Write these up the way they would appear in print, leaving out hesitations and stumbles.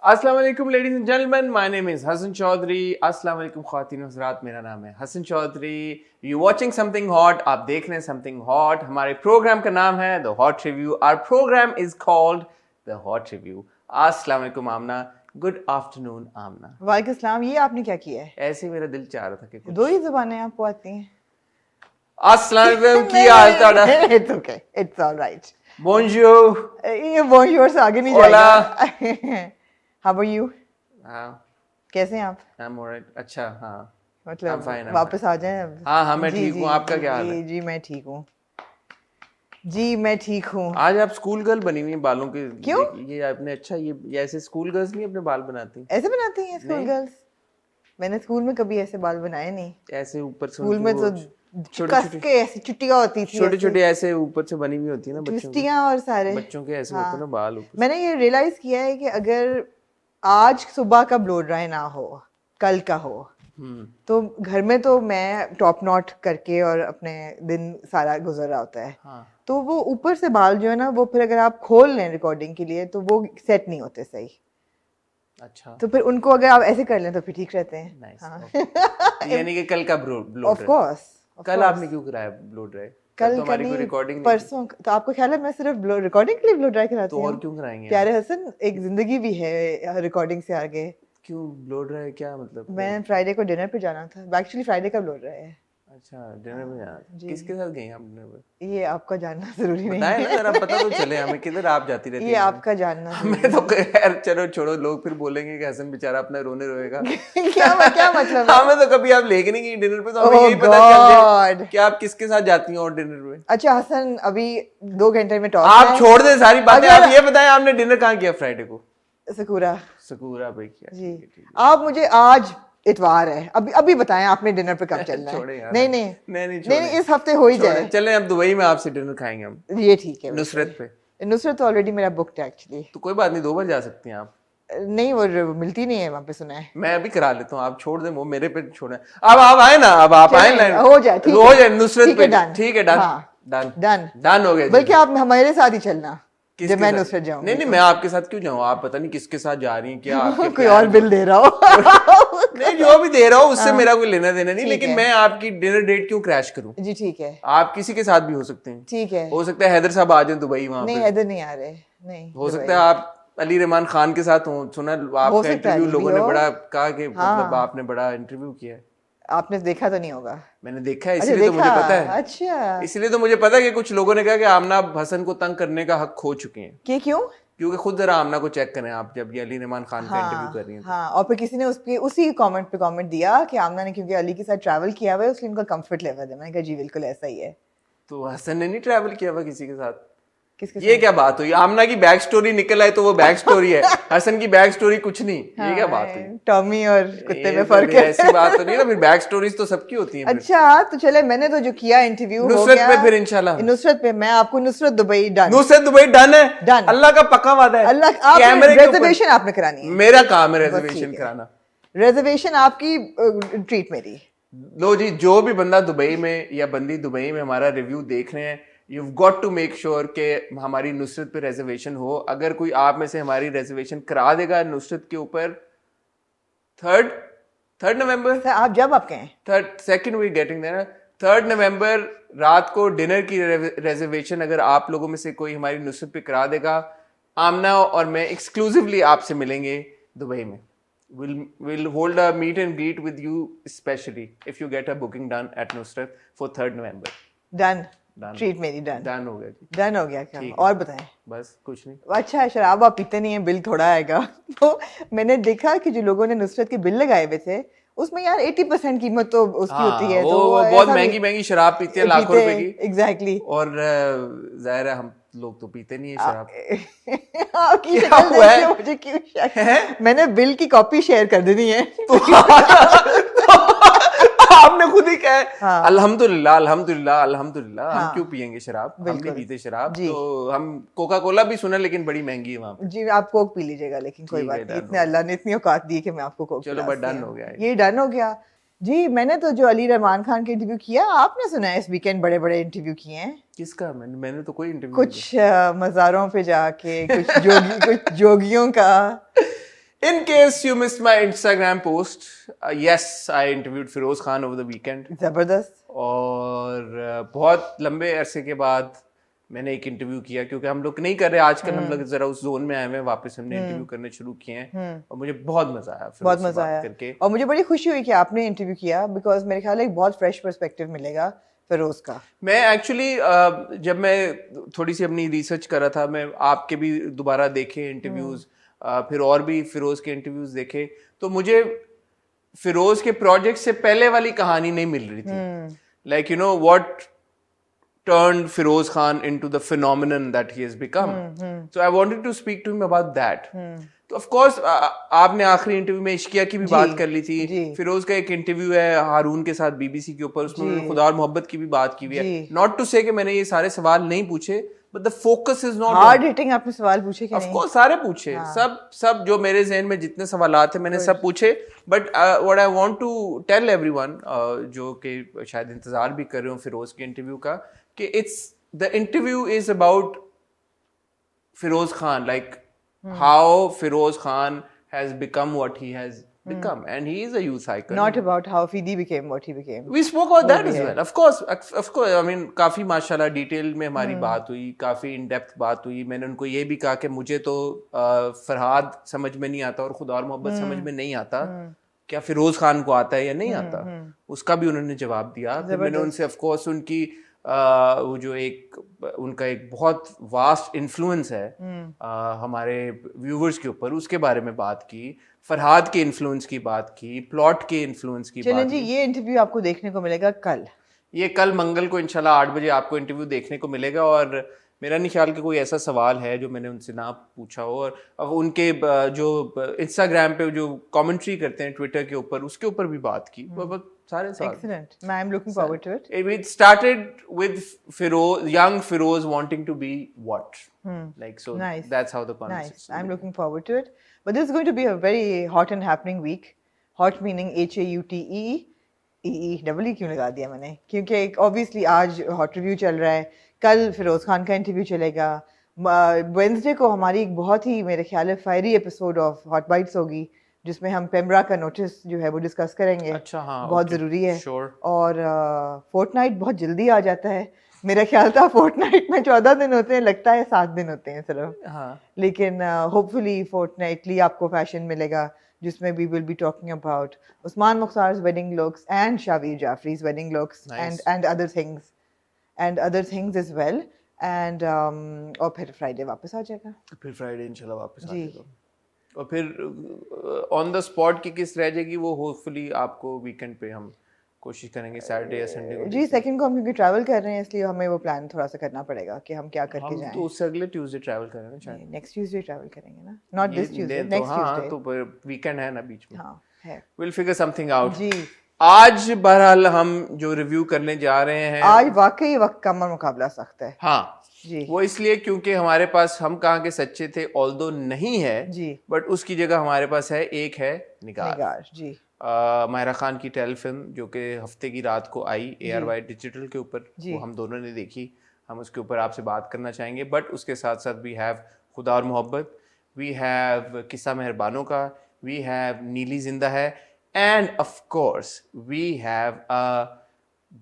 अस्सलाम वालेकुम ladies and gentleman, my name is Hasan Chaudhry. अस्सलाम वालेकुम ख्वातीन और हज़रात, मेरा नाम है Hasan Chaudhry. You watching something hot, आप देख रहे हैं समथिंग हॉट। हमारे प्रोग्राम का नाम है the hot review. Our programme is called the hot review. अस्सलाम वालेकुम आमना, गुड आफ्टरनून आमना। वालेकुम सलाम। ये आपने क्या किया है? ऐसे मेरा दिल चाह रहा था कि कुछ दो ही जुबानें आपको आती हैं? अस्सलाम वालेकुम, की हाल ताड़ा? It's okay, it's alright. बोंजूर। ये बोंजूर से आगे नहीं Hola. जाएगा। How are you? हाँ, कैसे हैं आप? I am alright. अच्छा, हाँ, मतलब I'm fine, I'm वापस आ जाएं अब। हाँ, मैं जी, ठीक जी, हूँ। आपका जी, क्या हाल जी, है? जी मैं ठीक हूँ। जी मैं ठीक हूँ। आज आप स्कूल गर्ल बनी हुई हैं बालों के। क्यों? ये आपने अच्छा, ये ऐसे स्कूल गर्ल्स नहीं अपने बाल बनाती? ऐसे बनाती हैं स्कूल नहीं। गर्ल्स? मैंने स्कूल में कभी ऐसे बाल बनाए नहीं। ऐसे ऊपर से स्कूल उनकी में वो तो छोटी कस छोटी के ऐसी चुट्टियां होती थी, छोटे ऐसे छोटे ऐसे ऊपर से बनी हुई होती है ना बच्चों की। ट्विस्टियां और सारे। बच्चों के ऐसे होते हैं ना बाल ऊपर से। मैंने ये रियलाइज किया है कि अगर आज सुबह का ब्लो ड्राई ना हो, कल का हो, तो घर में तो मैं टॉप नॉट करके और अपने दिन सारा गुजर रहा होता है। हाँ। तो वो ऊपर से बाल जो है ना, वो फिर अगर आप खोल लें रिकॉर्डिंग के लिए तो वो सेट नहीं होते सही। अच्छा, तो फिर उनको अगर आप ऐसे कर लें तो फिर ठीक रहते हैं। नाइस। हाँ। यानी कि कल का ब्लो ऑफ कोर्स। कल आपने क्यों कराया ब्लो ड्राई? कल तो का हमारी कोई नहीं, रिकॉर्डिंग नहीं थी। परसों। तो आपको ख्याल है मैं सिर्फ रिकॉर्डिंग के लिए ब्लो ड्राई कराती तो हूँ? और क्यों कराएंगे? प्यारे हसन, एक जिंदगी भी है रिकॉर्डिंग से आगे। क्यों ब्लो ड्राई, क्या मतलब? मैं फ्राइडे को डिनर पे जाना था। एक्चुअली फ्राइडे का ब्लो ड्राई है। अच्छा, डिनर में जाना था। जी। किसके साथ गई आप डिनर पे? ये आपका जानना जरूरी नहीं बताएं ना है। जरा, पता तो चले हमें किधर आप जाती रहती ये हैं। आपका जानना हमें तो खैर चलो छोड़ो, लोग फिर बोलेंगे कि हसन बेचारा अपना रोने रोएगा। क्या मतलब है? हमें तो कभी आप लेके नहीं गई डिनर पे, तो हमें Oh यही पता चल जाए God. कि आप किसके साथ जाती हैं और डिनर में। अच्छा हसन, अभी 2 घंटे में टॉस आप है। छोड़ दें सारी बातें, अगर- आप ये बताएं आपने डिनर कहाँ किया फ्राइडे को? सकूरा। सकूरा पे किया। जी। ठीक है। आप मुझे आज इतवार है, अभी अभी बताएं आपने डिनर पे कब चलना है? छोड़े यार। नहीं नहीं, नहीं, इस हफ्ते हो ही जाए। चले अब दुबई में आपसे डिनर खाएंगे हम, ये ठीक है। नुसरत पे। नुसरत तो ऑलरेडी मेरा बुक्ड है एक्चुअली। तो कोई बात नहीं, 2 बार जा सकती हैं आप। नहीं, वो मिलती नहीं है वहाँ पे, सुना है। मैं अभी करा लेता हूँ, आप छोड़ दें, वो मेरे पे छोड़े। अब आप आए ना, अब आप आए चलें, ना, हो जाए, ठीक हो है। जाए नुसरत ठीक है, पे। done। ठीक है, डन हाँ, डन डन डन हो गया। बल्कि आप हमारे साथ ही चलना जब मैं नुसरत जाऊंगी। नहीं, मैं आपके साथ क्यों जाऊँ? आप पता नहीं किसके साथ जा रही हैं, क्या आपके कोई और बिल दे रहा हो। नहीं, जो भी दे रहा हूँ उससे मेरा कोई लेना देना नहीं, ठीक लेकिन है। मैं आपकी डिनर डेट क्यों क्रैश करूँ? जी ठीक है, आप किसी के साथ भी हो सकते हैं। ठीक है। हो सकता है हैदर साहब आ जाए दुबई, वहां नहीं, पे हैदर नहीं आ रहे। नहीं, हो सकता है आप अली रहमान खान के साथ हो। सुना आपका सकता है इंटरव्यू अली लोगों भी ने हो। बड़ा कहा कि हाँ। मतलब आपने बड़ा इंटरव्यू किया है। आपने देखा तो नहीं होगा। मैंने देखा है, अच्छा, इसीलिए तो मुझे देखा। पता है। अच्छा, इसलिए तो मुझे पता है कि कुछ लोगों ने कहा कि आमना हसन को तंग करने का हक खो चुके हैं। कि क्यों? क्योंकि खुद जरा आमना को चेक करें आप, जब ये अली रहमान खान का इंटरव्यू कर रही हैं। हाँ, और फिर किसी ने उसी कमेंट पे कमेंट दिया कि आमना ने क्योंकि अली के साथ ट्रैवल किया हुआ है इसलिए उनका कंफर्ट लेवल है। मैंने कहा जी बिल्कुल ऐसा ही है। तो हसन ने नहीं ट्रैवल किया हुआ किसी के साथ? किसके ये क्या बात हुई? आमना की बैक स्टोरी निकल आए तो वो बैक स्टोरी है, हसन की बैक स्टोरी कुछ नहीं। ये क्या बात हुई? टॉमी और कुत्ते में ये फर्क तो है। ऐसी बात तो नहीं ना, फिर बैक स्टोरीज तो सबकी होती हैं फिर। अच्छा, तो चले, मैंने तो जो किया इंटरव्यू हो नुसरत गया। पे फिर इंशाल्लाह। नुसरत पे मैं आपको Nusrat Dubai done. Nusrat Dubai done है। Done। अल्लाह का पक्का वादा है। अल्लाह, कैमरे आप के ऊपर रिजर्वेशन आपने करानी है। मेरा काम है बस रिजर्वेशन ठीक है। कराना। रिजर्वेशन आपकी, ट्रीट मेरी। लो जी, जो भी बंदा दुबई में या बंदी दुबई में हमारा रिव्यू देख रहे हैं, you got to make sure कि हमारी नुसरत पे रिजर्वेशन हो। अगर कोई आप में से हमारी रिजर्वेशन करा देगा नुसरत के ऊपर, थर्ड नवंबर, सर, आप जब आप कहें। Third second we getting there, 3 नवंबर रात को डिनर की रिजर्वेशन अगर आप लोगों में से कोई हमारी नुसरत पे करा देगा, आमना और मैं एक्सक्लूसिवली आपसे मिलेंगे दुबई में। We'll hold a meet and greet with you especially if you get a booking done at Nusrat for 3rd November. Done. Done. Treat मेरी डन। डन हो गया जी। डन हो गया क्या? ठीक है। और बताएं। बस कुछ नहीं। अच्छा, शराब आप पीते नहीं है, बिल थोड़ा आएगा। तो मैंने देखा कि जो लोगों ने नुसरत के बिल लगाए हुए थे उसमें यार 80% कीमत तो उसकी होती है। वो तो बहुत महंगी शराब पीते हैं, लाखों रुपए की। एग्जैक्टली। और जाहिर है हम लोग तो पीते नहीं है शराब। आपकी क्या शक्ल हुआ देख है? के मुझे क्यों शक है? मैंने बिल की कॉपी शेयर कर देनी है। आपने खुद ही कहा है। हाँ। अल्हम्दुलिल्लाह अल्हम्दुलिल्लाह अल्हम्दुलिल्लाह। हम हाँ। क्यों पियेंगे शराब? हम नहीं बिल्कुल। पीते शराब। जी। तो हम कोका कोला भी सुना, लेकिन बड़ी महंगी है वहां पे। जी, आप कोक पी लीजिएगा, लेकिन कोई ठीक है, बात नहीं, done इतने हो अल्लाह ने इतनी औकात दी कि मैं आपको कोक चलो, पिला बट सकती डन हूँ। हो गया है। ये डन हो गया जी। मैंने तो जो अली रहमान खान के इंटरव्यू किया, आपने सुना है इस वीकेंड बड़े बड़े इंटरव्यू किए हैं। किसका? मैंने तो कोई इंटरव्यू कुछ मज़ारों पे जाके, कुछ जोगियों का। In case you missed my Instagram post, yes, I interviewed Feroz Khan over the weekend. जबरदस्त. और बहुत लंबे अरसे के बाद मैंने एक इंटरव्यू किया, क्योंकि हम लोग नहीं कर रहे आजकल, हम लोग जरा उस जोन में आए हुए हैं, वापस हमने इंटरव्यू करने शुरू किए हैं और मुझे बहुत मजा आया बहुत मजा आया करके। और मुझे बड़ी खुशी हुई कि आपने इंटरव्यू किया, बिकॉज मेरे ख्याल है एक बहुत फ्रेश पर्सपेक्टिव मिलेगा फिरोज का. मैं एक्चुअली जब मैं थोड़ी सी अपनी रिसर्च कर रहा था, मैं आपके भी दोबारा देखे इंटरव्यूज, फिर और भी फिरोज के इंटरव्यूज देखे, तो मुझे फिरोज के प्रोजेक्ट से पहले वाली कहानी नहीं मिल रही थी. Like you know what turned Feroz Khan into the phenomenon that he has become. So I wanted to speak to him about that. तो of course आपने आखिरी इंटरव्यू में इश्किया की भी बात कर ली थी. फिरोज का एक इंटरव्यू है हारून के साथ BBC के ऊपर, उसमें उन्होंने खुदा और मोहब्बत की भी बात की हुई है. Not to say कि मैंने ये सारे सवाल नहीं पूछे, but the focus is not hard hitting. आपने सवाल पूछे कि नहीं? Of course सारे पूछे, सब जो मेरे जहन में जितने सवालात थे मैंने सब पूछे. But what I want to tell everyone जो कि शायद इंतजार भी कर रहे हो फिरोज के इंटरव्यू का, कि it's the interview is about Feroz Khan, like how Feroz Khan has become what he has become, and he is a youth icon. Not about how Fidi became what he became. We spoke about that as well. Of course. I mean, काफी माशाल्लाह detail में हमारी बात हुई, काफी in depth बात हुई. मैंने उनको ये भी कहा कि मुझे तो फरहाद समझ में नहीं आता और खुदा और मोहब्बत समझ में नहीं आता, क्या फिरोज खान को आता है या नहीं आता. उसका भी उन्होंने जवाब दिया. फिर मैंने उनसे ऑफ कोर्स उनकी वो जो एक उनका एक बहुत वास्ट इन्फ्लुएंस है हमारे व्यूवर्स के ऊपर, उसके बारे में बात की. फरहाद के इन्फ्लुएंस की बात की, प्लॉट के इन्फ्लुएंस की बात की. ये इंटरव्यू आपको देखने को मिलेगा कल. ये कल मंगल को इंशाल्लाह 8 बजे आपको इंटरव्यू देखने को मिलेगा. और मेरा नहीं ख्याल कि कोई ऐसा सवाल है जो मैंने उनसे ना पूछा हो. और अब उनके जो इंस्टाग्राम पे जो कमेंट्री करते हैं ट्विटर के ऊपर, उसके ऊपर भी बात की. सारे Excellent. I am looking forward to it. It started with young Feroz wanting to be what? Like, so nice. That's how the conversation. Nice. I'm looking forward to it. But this is going to be a very hot and happening week. Hot meaning HAUTE. Double E क्यों लगा दिया मैंने, क्योंकि obviously आज hot review चल रहा है, कल फिरोज खान का इंटरव्यू चलेगा, वेडनेसडे को हमारी एक बहुत ही मेरे ख्याल है fiery episode of hot bytes होगी, जिसमें हम पेमरा का नोटिस जो है वो डिस्कस करेंगे. अच्छा, हाँ, बहुत ज़रूरी है. sure. और फोर्टनाइट बहुत जल्दी आ जाता है. मेरा ख्याल था फोर्टनाइट में 14 दिन होते हैं, लगता है 7 दिन होते हैं सिर्फ. हाँ. लेकिन होपफुली फोर्टनाइटली आपको फैशन मिलेगा, जिसमें we will be talking about Usman Mukhtar's wedding looks and Shahveer Jafry's wedding looks and other things as well. And और फिर फ्राइडे वापस आ जाएगा. फिर फ्राइडे इंशाल्लाह वापस आ जाएगा. और फिर ऑन द स्पॉट की किस रह जाएगी वो होपफुली आपको वीकेंड पे हम कोशिश करेंगे, सैटरडे या संडे को. जी, सेकंड को हम क्योंकि ट्रैवल कर रहे हैं, इसलिए हमें वो प्लान थोड़ा सा करना पड़ेगा कि हम क्या करके जाएं. तो उससे अगले ट्यूसडे ट्रैवल करेंगे शायद. नेक्स्ट ट्यूसडे ट्रैवल करेंगे ना, not this Tuesday, next Tuesday. तो वीकेंड है ना बीच में. हां है. Will figure something out. जी, आज बहरहाल हम जो रिव्यू करने जा रहे हैं, आज वाकई वक्त का मुकाबला सख्त है. हाँ जी. वो इसलिए क्योंकि हमारे पास, हम कहाँ के सच्चे थे ऑल्दो नहीं है जी, बट उसकी जगह हमारे पास है एक है निगार जी. मायरा खान की टेल फिल्म जो कि हफ्ते की रात को आई ARY डिजिटल के ऊपर, वो हम दोनों ने देखी. हम उसके ऊपर आपसे बात करना चाहेंगे. बट उसके साथ साथ वी हैव खुदा और मोहब्बत, वी हैव किस्सा मेहरबानों का, वी हैव नीली जिंदा है, and of course we have a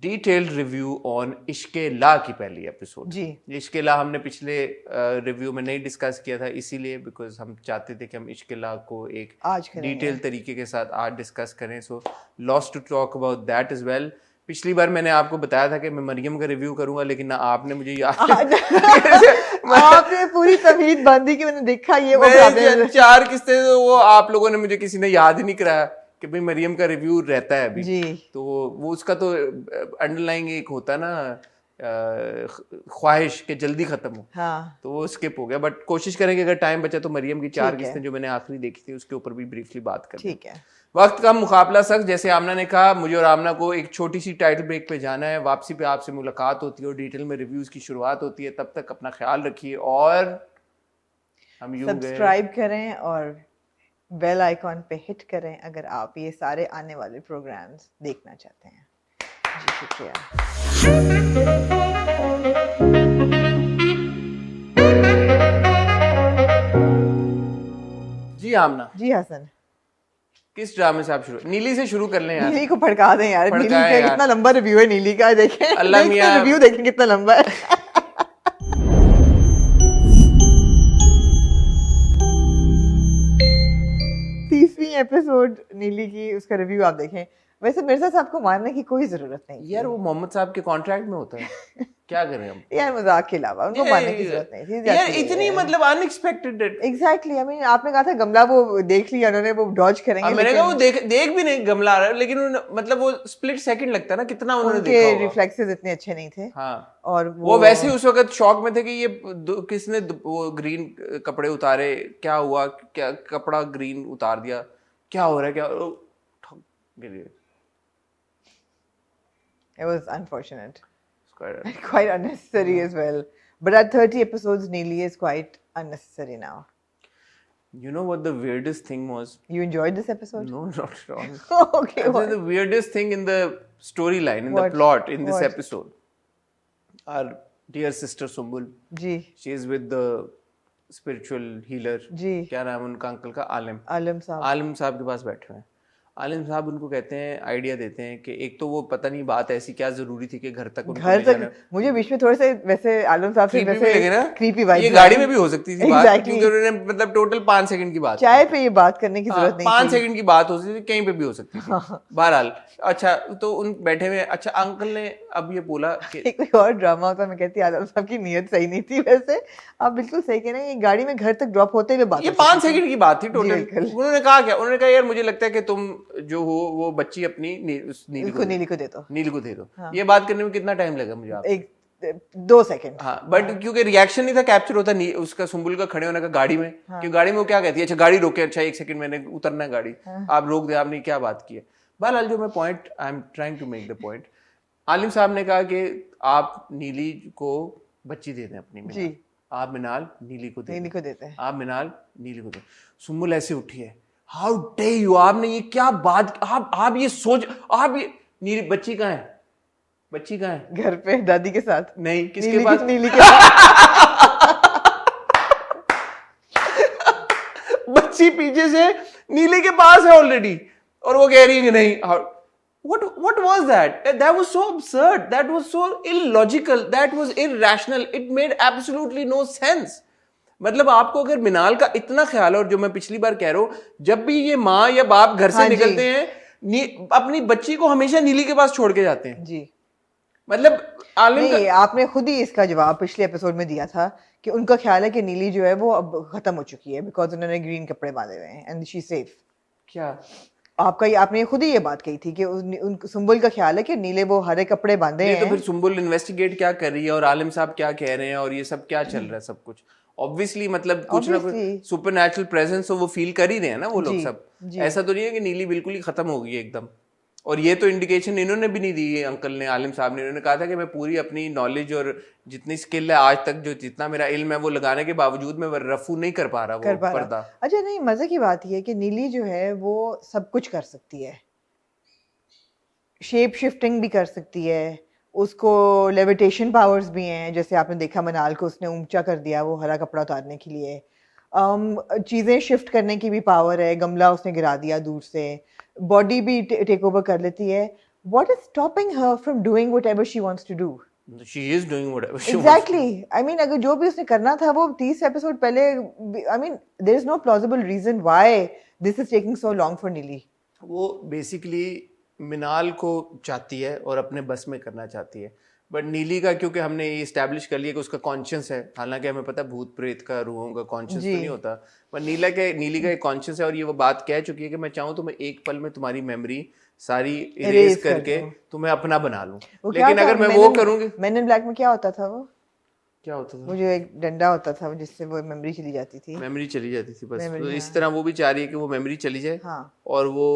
detailed review on Ishqe Laa की पहली एपिसोड जी. इश्के ला हमने पिछले रिव्यू में नहीं डिस्कस किया था, इसीलिए बिकॉज हम चाहते थे कि हम इश्के ला को एक डिटेल तरीके के साथ आज डिस्कस करें. So lost to talk about that as well. पिछली बार मैंने आपको बताया था कि मैं मरियम का रिव्यू करूंगा, लेकिन ना आपने मुझे याद आपने पूरी तमीद बांधी कि मैंने देखा ये वो 4 किस्से, तो वो आप लोगों ने मुझे किसी ने याद ही नहीं कराया कि भाई मरियम का रिव्यू रहता है अभी जी. तो वो उसका तो अंडरलाइंग एक होता ना ख्वाहिश के जल्दी खत्म हो. हाँ. तो वो स्किप हो गया. बट कोशिश करेंगे अगर टाइम बचा तो मरियम की 4 किस्तें जो मैंने आखिरी देखी थी उसके ऊपर भी ब्रीफली बात करें. ठीक है. वक्त का मुकाबला सख्त, जैसे आमना ने कहा, मुझे और आमना को एक छोटी सी टाइटल ब्रेक पे जाना है. वापसी पे आपसे मुलाकात होती है और डिटेल में रिव्यूज की शुरुआत होती है. तब तक अपना ख्याल रखिए और हम सब्सक्राइब करें और बेल आइकॉन पे हिट करें अगर आप ये सारे आने वाले प्रोग्राम्स देखना चाहते हैं. जी शुक्रिया. जी जी आमना, जी हसन, किस ड्रामे से आप शुरू, नीली से शुरू कर लें यार। नीली को भड़का दें यार। नीली भड़काएं का यार। कितना लंबा रिव्यू है नीली का, देखें अल्लाह मियां। रिव्यू देखें कितना लंबा है। 30वीं एपिसोड नीली की, उसका रिव्यू आप देखें। वैसे मिर्जा साहब को मारने की कोई जरूरत नहीं थी यार वो मोहम्मद साहब के कॉन्ट्रैक्ट में होता है, क्या करें हम। यार, मजाक के अलावा उनको मारने की जरूरत नहीं थी यार इतनी मतलब अनएक्सपेक्टेड। एग्जैक्टली। आई मीन आपने कहा था गमला वो देख लिया उन्होंने, वो डॉज करेंगे, मैंने कहा वो देख भी नहीं गमला आ रहा है, लेकिन मतलब वो स्प्लिट सेकंड लगता है ना, कितना उन्होंने उनके देखा होगा। रिफ्लेक्सेस इतने अच्छे नहीं थे। हाँ, और वो वैसे ही उस वक्त शॉक में थे कि ये किसने वो ग्रीन कपड़े उतारे, क्या हुआ, क्या कपड़ा ग्रीन उतार दिया, क्या हो रहा है, क्या ठक गिर गए। It was unfortunate. Quite unnecessary as well. But at 30 episodes, Neeli is quite unnecessary now. You know what the weirdest thing was? You enjoyed this episode? No, not at all. Okay, Actually, what? the weirdest thing in the storyline, in the What? plot, in this What? episode, our dear sister Sumbul, ji, she is with the spiritual healer. जी, क्या नाम है उनका uncle का? आलिम। आलम साहब। आलिम साहब के पास बैठे हुए हैं। आलिम साहब उनको कहते हैं, आइडिया देते हैं कि एक तो वो पता नहीं बात ऐसी क्या जरूरी थी कि घर तक उनको घर ले जाना। तक मुझे बीच में थोड़े से वैसे आलम साहब से Creepy भी वैसे लगे ना? creepy vibes ये आए। गाड़ी में भी हो सकती थी बात, Exactly. क्योंकि उन्होंने मतलब टोटल 5 सेकंड की बात की। चाय पे ये बात करने की जरूरत नहीं 5 थी। सेकंड की बात हो सकती थी, कहीं पे भी हो सकती थी। बहरहाल, अच्छा तो उन बैठे हुए, अच्छा अंकल ने अब ये बोला कि कोई और ड्रामा होता मैं कहती आलम साहब की नीयत सही नहीं थी। वैसे आप बिल्कुल सही कह रहे हैं, ये गाड़ी में घर तक ड्रॉप होते हुए बात ये हो 5 सकती थी। सेकंड की बात थी जी, टोटल। बिल्कुल। उन्होंने कहा क्या, उन्होंने कहा यार मुझे लगता है कि तुम जो हो वो बच्ची अपनी उस नीली इसको नीली को दे दो। नीली को दे दो। ये बात करने में कितना टाइम लगा मुझे? आप एक 2 सेकंड। हाँ, बट क्योंकि रिएक्शन नहीं था कैप्चर होता उसका सुम्बुल का खड़े होने का गाड़ी में, कि गाड़ी में वो क्या कहती है, अच्छा गाड़ी रोके, अच्छा 1 सेकंड मैंने उतरना है गाड़ी, आप रोक दे, आपने क्या बात की है। बहरहाल जो मैं point, I am trying to make the point, Alim साहब ने कहा कि आप नीली को बच्ची दे दें अपनी जी। आप मिनाल नीली को दे नीली को देते हैं। आप मिनाल नीली को दे। सुम्बुल ऐसे उठी है, हाउ डे यू, आपने ये क्या बात, आप ये सोच, आप ये नीली बच्ची कहाँ है, बच्ची कहाँ है? घर पे दादी के साथ। नहीं, किसके नीली पास? नीली के साथ। बच्ची पीछे से नीली के पास है ऑलरेडी, और वो कह रही है कि नहीं। What was that? That was so absurd. That was so illogical. That was irrational. It made absolutely no sense. मतलब आपको अगर मिनाल का इतना ख्याल है, और जो मैं पिछली बार कह रहा हूं, जब भी ये माँ या बाप घर से हाँ जी। निकलते हैं, अपनी बच्ची को हमेशा नीली के पास छोड़ के जाते हैं। जी, मतलब आलिम नहीं, आपने खुद ही इसका जवाब पिछले एपिसोड में दिया था कि उनका ख्याल है कि नीली जो है वो अब खत्म हो चुकी है, बिकॉज उन्होंने ग्रीन कपड़े बांधे हुए हैं एंड शी सेफ। क्या आपने खुद ही ये बात कही थी कि उन सुम्बुल का ख्याल है कि नीले वो हरे कपड़े बांधे नहीं, हैं। तो फिर सुम्बुल इन्वेस्टिगेट क्या कर रही है और आलिम साहब क्या कह रहे हैं और ये सब क्या चल रहा है, सब कुछ ऑब्वियसली मतलब कुछ ना कुछ Obviously. सुपरनैचुरल प्रेजेंस वो फील कर ही रहे हैं ना वो लोग जी, सब। जी। ऐसा तो नहीं है कि नीली बिल्कुल ही खत्म हो गई है एकदम। और ये तो इंडिकेशन इन्होंने भी नहीं दी है, अंकल ने, आलिम साहब ने। इन्होंने कहा था कि मैं पूरी अपनी नॉलेज और जितनी स्किल है आज तक, जो जितना मेरा इल्म है, वो लगाने के बावजूद मैं रफू नहीं कर पा रहा वो पर्दा। अच्छा, नहीं, मजे की बात ये है कि नीली जो है वो सब कुछ कर सकती है, शेप शिफ्टिंग भी कर सकती है, उसको लेविटेशन पावर्स भी हैं, जैसे आपने देखा मनाल को उसने ऊंचा कर दिया वो हरा कपड़ा उतारने के लिए। चीज़ें शिफ्ट करने की भी पावर है, गमला उसने गिरा दिया दूर से, बॉडी भी टेक ओवर कर लेती है। What is stopping her from doing whatever she wants to do? She is doing whatever she wants. Exactly. I mean अगर जो भी उसने करना था वो 30 एपिसोड पहले, I mean there is no plausible reason why this is taking so long for Neeli. वो basically मिनाल को चाहती है और अपने बस में करना चाहती है, बट नीली का क्योंकि हमने ये इस्टेब्लिश कर लिया कि उसका कॉन्शियस है, हालांकि हमें पता है भूत प्रेत का रूहों का कॉन्शियस तो नहीं होता, पर नीली का एक कॉन्शियस है, और ये वो बात कह चुकी है कि मैं चाहूँ तो मैं एक पल में तुम्हारी मेमोरी सारी इरेज करके तुम्हें अपना बना लूं, लेकिन अगर मैं वो करूंगी। मैन इन ब्लैक में क्या होता था? वो क्या होता था? वो जो एक डंडा होता था जिससे वो मेमोरी चली जाती थी। मेमोरी चली जाती थी बस। तो इस तरह वो भी चाह रही है कि वो मेमोरी चली जाए। हाँ। और वो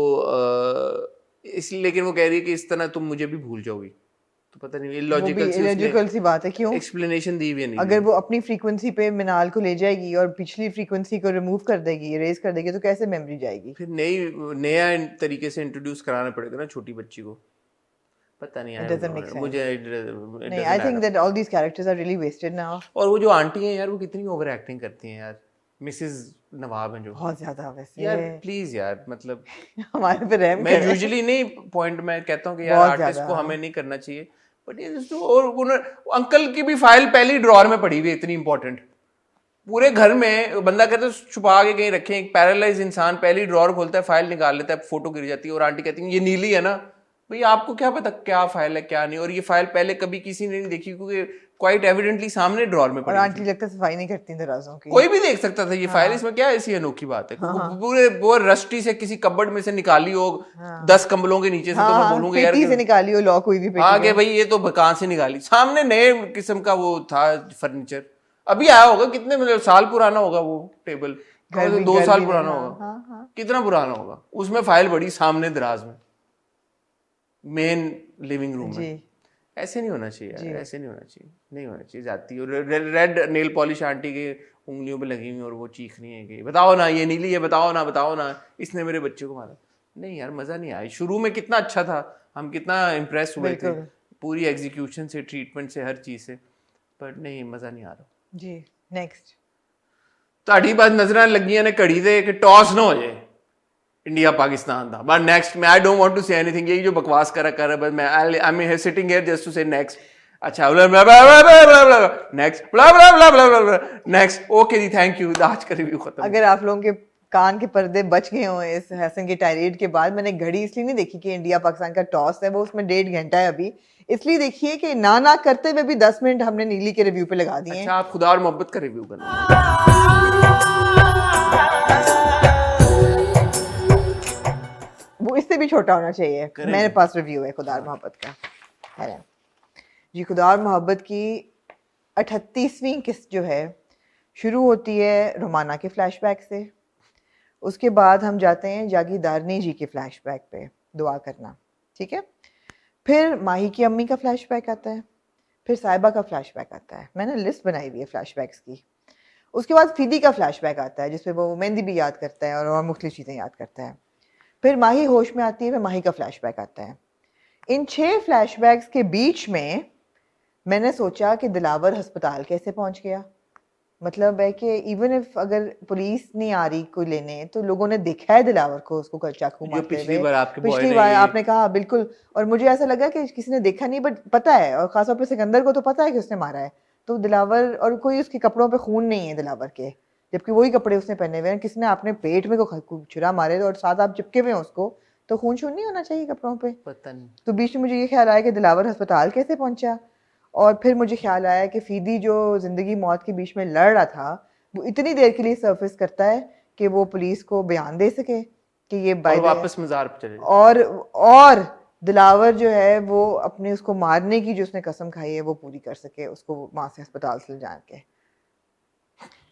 इसलिए, लेकिन वो कह रही है कि इस तरह तुम मुझे भी भूल जाओगी, तो पता नहीं इलॉजिकल सी बात है। क्यों? एक्सप्लेनेशन दी हुई नहीं। अगर वो अपनी फ्रीक्वेंसी पे मिनाल को ले जाएगी और पिछली फ्रीक्वेंसी को रिमूव कर देगी, इरेज कर देगी, तो कैसे मेमोरी जाएगी? फिर नया तरीके से इंट्रोड्यूस कराना पड़ेगा ना छोटी बच्ची को। पता नहीं यार, मुझे नहीं, I think that all these characters are really wasted now. और वो जो आंटी है यार, वो कितनी ओवर एक्टिंग करती हैं यार, मिसेस नवाब हैं जो, बहुत ज्यादा वैसे यार प्लीज यार, मतलब हमारे पे रहम मैं करें। यूजुअली नहीं पॉइंट मैं कहता हूँ कि यार बहुत आर्टिस्ट ज्यादा। को हमें नहीं करना चाहिए, बट ये और अंकल की भी फाइल पहली ड्रॉर में पड़ी हुई है, इतनी इंपॉर्टेंट, पूरे घर में बंदा कहते छुपा के कहीं रखें, एक पैरालाइज इंसान पहली ड्रॉर खोलता है, फाइल निकाल लेता है, फोटो गिर जाती है और आंटी कहती है ये नीली है ना, भाई आपको क्या पता क्या फाइल है क्या नहीं, और ये फाइल पहले कभी किसी ने नहीं देखी क्योंकि क्वाइट एविडेंटली सामने ड्रॉर में और पड़ी आंटी थी, लगता है सफाई नहीं करती दराजों की। कोई भी देख सकता था ये फाइल, इसमें क्या ऐसी अनोखी बात है, पूरे वो रस्टी से किसी कबर्ड में से निकाली हो, 10 कंबलों के नीचे से, तो मैं बोलूंगा यार पेटी से निकाली हो लॉक हुई थी पेटी हाँ में। कि भाई ये तो कहाँ से निकाली, सामने नए किस्म का वो था फर्नीचर, अभी आया होगा, कितने मतलब साल पुराना होगा वो टेबल, घर भी 2 साल में, पुराना हाँ, होगा, हाँ, हाँ। कितना पुराना होगा, उसमें फाइल बड़ी सामने दराज में मेन लिविंग रूम जी। में, ऐसे नहीं होना चाहिए यार, ऐसे नहीं होना चाहिए, नहीं होना चाहिए जाती, और रेड नेल पॉलिश आंटी के उंगलियों पे लगी हुई और वो चीख रही है कि बताओ ना ये नीली है, बताओ ना इसने मेरे बच्चे को मारा, नहीं यार मजा नहीं आया, शुरू में कितना अच्छा था, हम कितना इम्प्रेस हुए थे पूरी एग्जीक्यूशन से, ट्रीटमेंट से, हर चीज से, पर नहीं मजा नहीं आ रहा जी। नेक्स्ट ਤੁਹਾਡੀ ਬਾਤ ਨਜ਼ਰਾਂ ਲੱਗੀਆਂ ਨੇ ਘੜੀ ਦੇ ਕਿ ਟੌਸ ਨਾ ਹੋ ਜਾਏ इंडिया पाकिस्तान था, बट नेक्स्ट मैं I don't want to say anything, यही जो बकवास कर रहा है, बस मैं I am here sitting here just to say next, अच्छा next blah blah blah blah blah next, okay जी थैंक यू, आज का रिव्यू खत्म। अगर आप लोगों के कान के पर्दे बच गए हों इस हसन की टायरेड के बाद, मैंने घड़ी इसलिए नहीं देखी कि इंडिया पाकिस्तान का टॉस है, वो उसमें 1.5 घंटा है अभी, इसलिए देखिए कि ना करते हुए भी 10 मिनट हमने नीली के रिव्यू पे लगा दिए। अच्छा आप खुदा और मोहब्बत का रिव्यू करना, वो इससे भी छोटा होना चाहिए, मेरे पास रिव्यू है खुदा और मोहब्बत का, है ना जी। खुदा और मोहब्बत की 38वीं किस्त जो है शुरू होती है रोमाना के फ्लैशबैक से, उसके बाद हम जाते हैं जागीरदारनी जी के फ्लैशबैक पे दुआ करना, ठीक है, फिर माही की अम्मी का फ्लैशबैक आता है, फिर साहिबा का फ्लैशबैक आता है, मैंने लिस्ट बनाई हुई है फ्लैशबैक्स की, उसके बाद फीदी का फ्लैशबैक आता है जिसमें वो मेहंदी भी याद करता है और मुख्तलिफ चीज़ें याद करता है, फिर माही होश में आती है, फिर माही का फ्लैशबैक आता है। इन 6 फ्लैशबैक्स के बीच में मैंने सोचा कि दिलावर अस्पताल कैसे पहुंच गया, मतलब है कि इवन इफ अगर पुलिस नहीं आ रही कोई लेने, तो लोगों ने देखा है दिलावर को उसको कल चाकू मारते हुए, पिछली बार आपने कहा बिल्कुल, और मुझे ऐसा लगा कि किसी ने देखा नहीं, बट पता है, और खासतौर पे सिकंदर को तो पता है कि उसने मारा है, तो दिलावर, और कोई उसके कपड़ों पे खून नहीं है दिलावर के, जबकि वही कपड़े उसने पहने हुए हैं, किसी ने आपने पेट में को छुरा मारे और साथ आप चिपके हुए हैं उसको, तो खून शून नहीं होना चाहिए कपड़ों पे, पता नहीं। तो बीच में मुझे ये ख्याल आया कि दिलावर अस्पताल कैसे पहुंचा, और फिर मुझे ख्याल आया कि फीदी जो जिंदगी मौत के बीच में लड़ रहा था, वो इतनी देर के लिए सरफेस करता है कि वो पुलिस को बयान दे सके कि ये और वापस मज़ार पे चले, और दिलावर जो है वो अपने उसको मारने की जो उसने कसम खाई है वो पूरी कर सके, उसको वहां से अस्पताल से ले जाके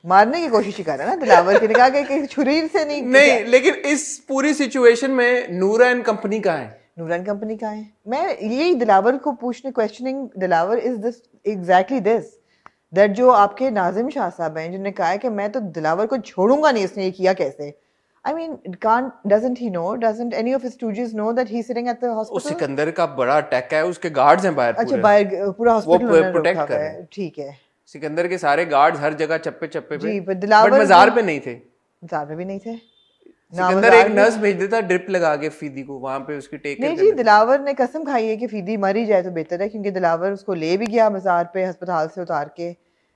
मारने की कोशिश ही कर रहा है ना दिलावर की, कहा कि छुरी से नहीं, लेकिन इस पूरी सिचुएशन में नूरा एंड कंपनी कहाँ है? नूरन कंपनी का है, मैं यही दिलावर को पूछने, questioning Dilawar is this exactly this, that जो आपके नाजिम शाह साहब हैं जिन्होंने कहा है कि मैं तो दिलावर को छोड़ूंगा नहीं, इसने ये किया कैसे, I mean doesn't he know, doesn't any of his students know that he is sitting at the hospital. Sikandar का बड़ा अटैक है, उसके गार्ड्स हैं बाहर, अच्छा बाहर पूरा हॉस्पिटल वो प्रोटेक्ट कर रहे हैं, ठीक है, सिकंदर के सारे गार्ड्स हर जगह चप्पे चप्पे पे, बट दिलावर मज़ार पे नहीं थे, मज़ार पे भी नहीं थे, सिकंदर एक नर्स भेज देता ड्रिप लगा के फीदी को वहां पे उसकी टेक नहीं जी, दिलावर ने कसम खाई है कि फीदी मरी जाए तो बेहतर है, क्योंकि दिलावर उसको ले भी गया मज़ार पे अस्पताल से उतार के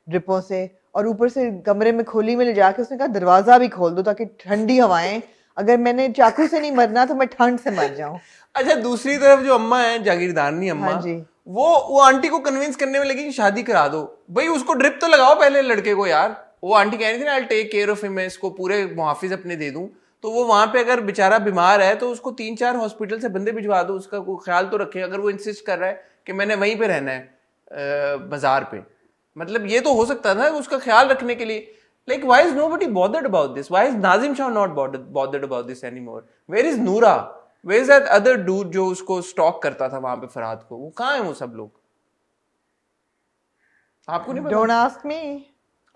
ड्रिपों से, और ऊपर से कमरे में खोली में ले जाके उसने कहा दरवाजा भी खोल दो ताकि ठंडी हवाएं, अगर मैंने चाकू से नहीं मरना तो मैं ठंड से मर जाऊं। अच्छा दूसरी तरफ जो अम्मा है जागीरदारनी अम्मा, हाँ जी, वो आंटी को कन्विंस करने में लगी कि शादी करा दो, भाई उसको ड्रिप तो लगाओ पहले लड़के को यार, वो आंटी कह रही थी ना I take care of him, मैं इसको पूरे मुहाफिज अपने दे दूं, तो वो वहां पे अगर बेचारा बीमार है तो उसको 3-4 हॉस्पिटल से बंदे भिजवा दो, उसका कोई ख्याल तो रखे, अगर वो इंसिस्ट कर रहा है कि मैंने वहीं पे रहना है बाजार पे, मतलब ये तो हो सकता था उसका ख्याल रखने के लिए, like why is nobody bothered about this, why is Nazim Shah not bothered about this anymore, where is Noora, where is that other dude जो उसको स्टॉक करता था वहां पे फराद को, वो कहाँ है वो सब लोग, आपको नहीं पता? डोंट आस्क मी,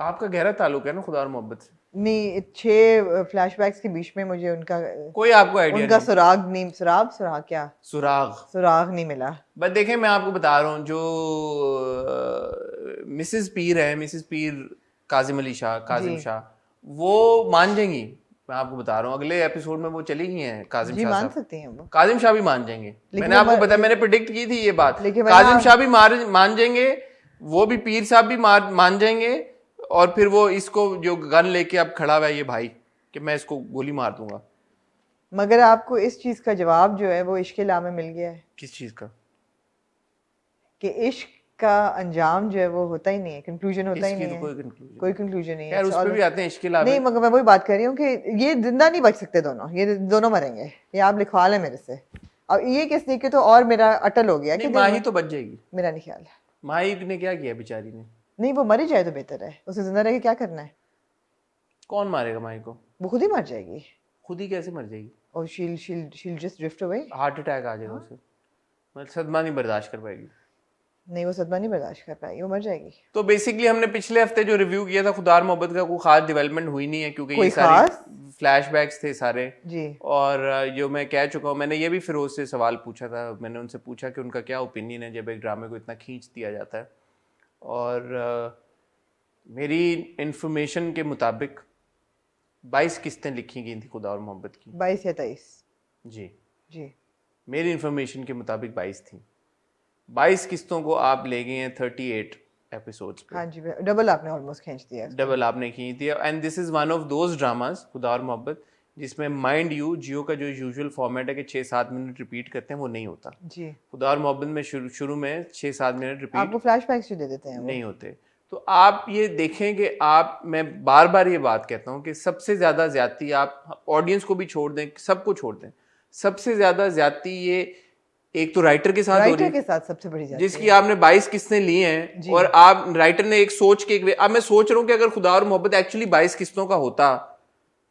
आपका गहरा ताल्लुक है ना खुदा और मोहब्बत से। नहीं 6 फ्लैशबैक्स के बीच में मुझे उनका कोई आपको आइडिया उनका सुराग नहीं, सुराग क्या सुराग नहीं मिला, बट देखें मैं आपको बता रहा हूँ जो मिसेस पीर है, मिसेस पीर काजिम शाह, वो मान जाएंगी, मैं आपको बता रहा हूँ। अगले एपिसोड में वो चली गई हैं काजिम जी शाह मान साहब। सकती हैं वो। काजिम शाह भी मान जाएंगे, मैंने आपको बताया, मैंने प्रिडिक्ट की थी ये बात। लेकिन काजिम शाह भी मान जाएंगे, वो भी पीर साहब भी मान जाएंगे, और फिर वो इसको जो गन लेके अब खड़ा हुआ है ये भाई, कि मैं इसको गोली मार दूंगा। मगर आपको इस चीज का जवाब जो है वो इश्क ला में मिल गया है किस चीज का? कि इश्क का अंजाम जो है वो होता ही नहीं है, कंक्लूजन होता ही इसकी नहीं तो है, कोई conclusion कोई कंक्लूजन नहीं है। यार, उस पे भी आते हैं इश्क ला नहीं, में। मगर मैं वही बात कर रही हूँ कि ये जिंदा नहीं बच सकते दोनों, ये दोनों मरेंगे, ये आप लिखवा लें मेरे से। और ये किस देख के तो और मेरा अटल हो गया कि नहीं, माही तो बच जाएगी। मेरा नहीं ख्याल है। माही ने क्या किया बेचारी ने? नहीं, वो मरी जाए तो बेहतर है, उसे जिंदा रह के क्या करना है? कौन मारेगा माही को? वो खुद ही मर जाएगी। खुद ही कैसे मर जाएगी? और she'll just drift away। Heart attack आ जाएगा उसे, मतलब सदमा नहीं बर्दाश्त कर पाएगी। नहीं, वो सदमा नहीं बर्दाश्त कर पाएगी, वो मर जाएगी। तो बेसिकली हमने पिछले हफ्ते जो रिव्यू किया था खुदार मोहब्बत का, कोई खास डेवलपमेंट हुई नहीं है, क्योंकि ये सारे फ्लैशबैक्स थे सारे जी। और जो मैं कह चुका हूँ, मैंने ये भी फिरोज से सवाल पूछा था, मैंने उनसे पूछा कि उनका क्या ओपिनियन है जब एक ड्रामे को इतना खींच दिया जाता है। और मेरी इंफॉर्मेशन के मुताबिक 22 किस्तें लिखी गई थी खुदा और मोहब्बत की। 22 या 23? जी जी, मेरी इंफॉर्मेशन के मुताबिक 22 थी। 22 किस्तों को आप ले गए हैं 38 एपिसोड्स पे। हाँ जी, डबल आपने ऑलमोस्ट खींच दिया। डबल आपने खींच दिया। And this is one of those dramas खुदा और मोहब्बत जिसमें माइंड यू जियो का जो यूजुअल फॉर्मेट है कि 6-7 मिनट रिपीट करते हैं, वो नहीं होता। जी, खुदा और मोहब्बत में शुरू में 6-7 मिनट रिपीट आपको फ्लैशबैक्स जो दे देते हैं वो। नहीं होते। तो आप ये देखें कि आप, मैं बार बार ये बात कहता हूँ कि सबसे ज्यादा ज्यादती, आप ऑडियंस को भी छोड़ दें, सबको छोड़ दें, सबसे ज्यादा ज्यादती ये एक तो राइटर के साथ हो रही राइटर है, के साथ सबसे बड़ी ज्यादती जिसकी आपने 22 किस्तें ली हैं, और आप राइटर ने एक सोच के अब मैं सोच रहा हूँ कि अगर खुदा और मोहब्बत एक्चुअली 22 किस्तों का होता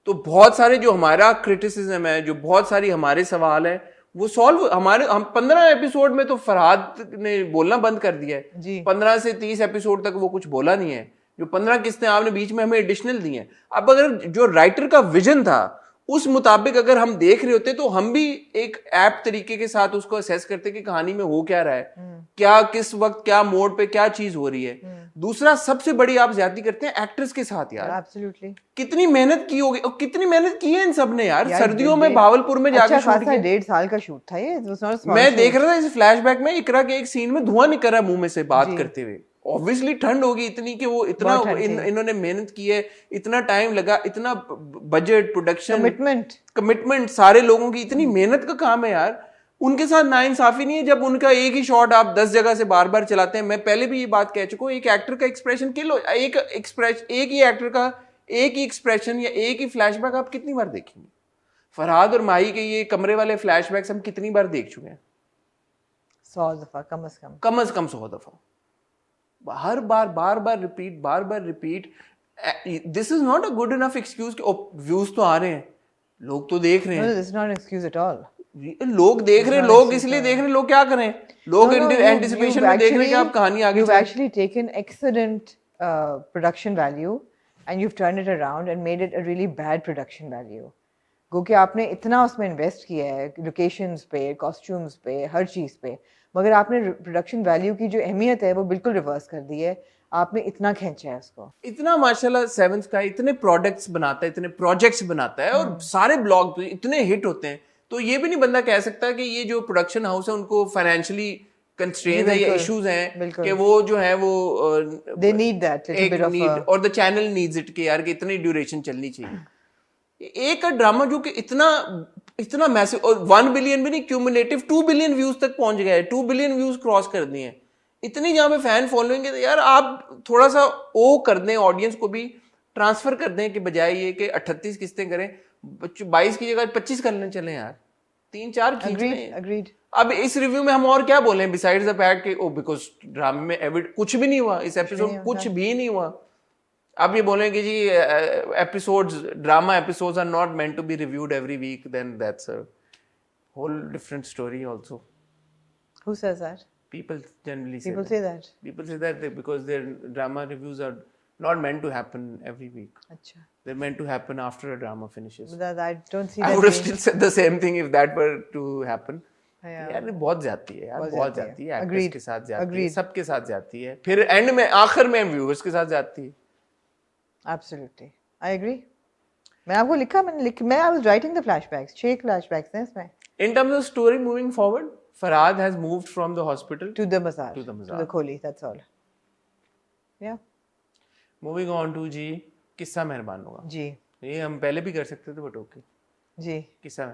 तो बहुत सारे जो हमारा क्रिटिसिज्म है, जो बहुत सारी हमारे सवाल है, वो सॉल्व हम 15 एपिसोड में तो फरहाद ने बोलना बंद कर दिया है जी। 15 से 30 एपिसोड तक वो कुछ बोला नहीं है। जो 15 किस्तें आपने बीच में हमें एडिशनल दी हैं, अब अगर जो राइटर का विजन था उस मुताबिक अगर हम देख रहे होते तो हम भी एक ऐप तरीके के साथ उसको असेस करते कि कहानी में हो क्या रहा है, क्या किस वक्त क्या मोड पे क्या चीज हो रही है। दूसरा सबसे बड़ी आप ज्यादती करते हैं एक्टर्स के साथ यार। एब्सोल्युटली। कितनी मेहनत की होगी और कितनी मेहनत की है इन सब ने यार। सर्दियों में भावलपुर में जाकर अच्छा शूट किया। 1.5 साल का शूट था ये। मैं देख रहा था इस फ्लैशबैक में इकरा के एक सीन में धुआं निकल रहा है मुंह में से बात करते हुए। ऑब्वियसली ठंड होगी इतनी कि वो इतना इन्होंने मेहनत की है, इतना टाइम लगा, इतना बजट, प्रोडक्शन, कमिटमेंट सारे लोगों की, इतनी मेहनत का काम है यार। उनके साथ नाइंसाफी नहीं है जब उनका एक ही शॉट आप 10 जगह से बार बार चलाते हैं। मैं पहले भी ये बात कह चुका हूँ, एक एक्टर का एक्सप्रेशन किलो, एक ही एक्टर का एक ही एक्सप्रेशन या एक ही फ्लैशबैक आप कितनी बार देखेंगे? फरहाद और माही के ये कमरे वाले फ्लैशबैक्स हम कितनी बार देख चुके हैं? 100 दफा कम से कम 100 दफा। हर बार बार repeat. This is not a good enough excuse कि व्यूज तो आ रहे हैं, लोग तो देख रहे हैं। No, this is not an excuse at all. लोग देख रहे हैं, लोग इसलिए देख रहे हैं, लोग क्या करें, लोग एंटिसिपेशन में देख रहे हैं कि आप कहानी आगे You've actually taken excellent production value and you've turned it around and made it a really bad production value. गो कि आपने इतना उसमें इन्वेस्ट किया है, लोकेशंस पे, कॉस्ट्यूम्स पे, हर चीज़ पे, मगर आपने प्रोडक्शन वैल्यू की जो अहमियत है वो बिल्कुल रिवर्स कर दी है। आपने इतना खींचा है उसको। इतना माशाल्लाह सेवन स्काई इतने प्रोडक्ट्स बनाता है, इतने प्रोजेक्ट्स बनाता है और सारे ब्लॉग इतने हिट होते हैं, तो ये भी नहीं बंदा कह सकता कि ये जो प्रोडक्शन हाउस है उनको फाइनेंशियली कंस्ट्रेंट है या इश्यूज हैं कि वो जो है वो दे नीड दैट और द चैनल नीड्स इट कि यार कि इतनी ड्यूरेशन चलनी चाहिए। एक ड्रामा जो कि इतना मैसिव, और 1 बिलियन भी नहीं, क्यूमुलेटिव 2 बिलियन व्यूज तक पहुंच गया है, 2 बिलियन व्यूज क्रॉस कर दिए हैं। इतनी जहां पे फैन फॉलोइंग है, तो यार आप थोड़ा सा ओ कर दें, ऑडियंस को भी ट्रांसफर कर दें कि बजाय ये कि 38 किस्तें करें, 22 की जगह 25 करने चले यार, 3-4 खींच लें। अब इस रिव्यू में हम और क्या बोले बिसाइड्स द फैक्ट कि ओ बिकॉज ड्रामे में कुछ भी नहीं हुआ, इस एपिसोड कुछ भी नहीं हुआ। अब ये बोलें कि जी episodes, drama episodes are not meant to be reviewed every week, then that's a whole different story also. Who says that? People generally say that. People say that because their drama reviews are not meant to happen every week. Achha. They're meant to happen after a drama finishes. I don't see that. I would have still said the same thing if that were to happen. यार बहुत जाती है यार, बहुत जाती है, actors के साथ जाती है, सबके साथ जाती है, फिर एंड में आखिर में व्यूअर्स के साथ जाती है। Absolutely. I agree. मैंने आपको लिखा, मैं I was writing the flashbacks, 6 flashbacks हैं इसमें। In terms of story moving forward, Farhad has moved from the hospital to the mazar, to the to the Mazar. खोली, दैट्स ऑल। या Moving on to जी किस्सा मेहरबान होगा। जी ये हम पहले भी कर सकते थे बट ओके। जी किस्सा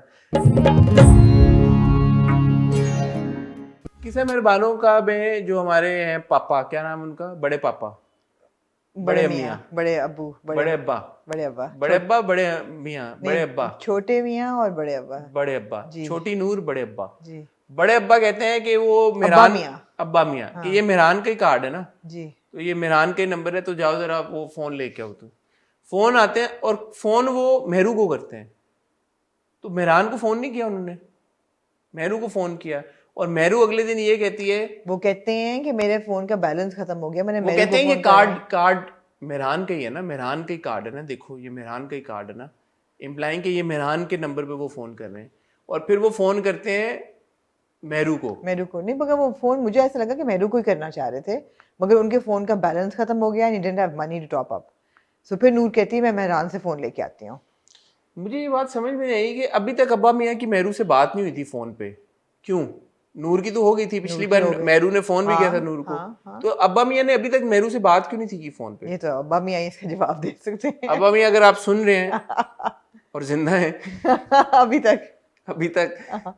मेहरबानों का में जो हमारे हैं पापा, क्या नाम उनका, बड़े पापा, बड़े मियाँ, बड़े अब्बू, बड़े अब्बा, बड़े अब्बा, बड़े अब्बा, बड़े मियाँ, बड़े अब्बा, छोटे मियाँ और बड़े अब्बा। बड़े अब्बा, जी। छोटी नूर, बड़े अब्बा। जी बड़े अब्बा कहते हैं कि वो अब्बा मेहरान, मियाँ। अब्बा मियाँ कि ये मेहरान का ही कार्ड है ना, जी तो ये मेहरान का ही नंबर है, तो जाओ जरा वो फोन लेके आओ। तो फोन आते हैं और फोन वो मेहरू को करते हैं, तो मेहरान को फोन नहीं किया उन्होंने, मेहरू को फोन किया। और मेहरू अगले दिन ये कहती है, वो कहते हैं कि मेरे फोन का बैलेंस खत्म हो गया, मैंने वो मेरे कहते को हैं ये फोन करा। कार्ड मेहरान का ही है ना, मेहरान का ही कार्ड है ना, देखो ये मेहरान का ही कार्ड है ना, इम्प्लाइंग कि ये मेहरान के नंबर पे वो फोन कर रहे हैं। और फिर वो फोन करते हैं मेहरू को। मेरू को नहीं, मगर वो फोन मुझे ऐसा लगा कि मेरू को ही करना चाह रहे थे, मगर उनके फोन का बैलेंस खत्म हो गया and he didn't have money to top up. So फिर नूर कहती है मैं मेहरान से फोन लेके आती हूँ। मुझे ये बात समझ में नहीं आई कि अभी तक अब्बा मियाँ की मेहरू से बात नहीं हुई थी फोन पे, क्यों? नूर की तो हो गई थी पिछली बार, मेहरू ने फोन भी किया था नूर को, तो अब्बा मियाँ ने अभी तक मेहरू से बात क्यों नहीं थी की फोन पे? ये तो अब्बा मियाँ इसका जवाब दे सकते हैं। अब्बा मियाँ अगर आप सुन रहे हैं और जिंदा हैं अभी तक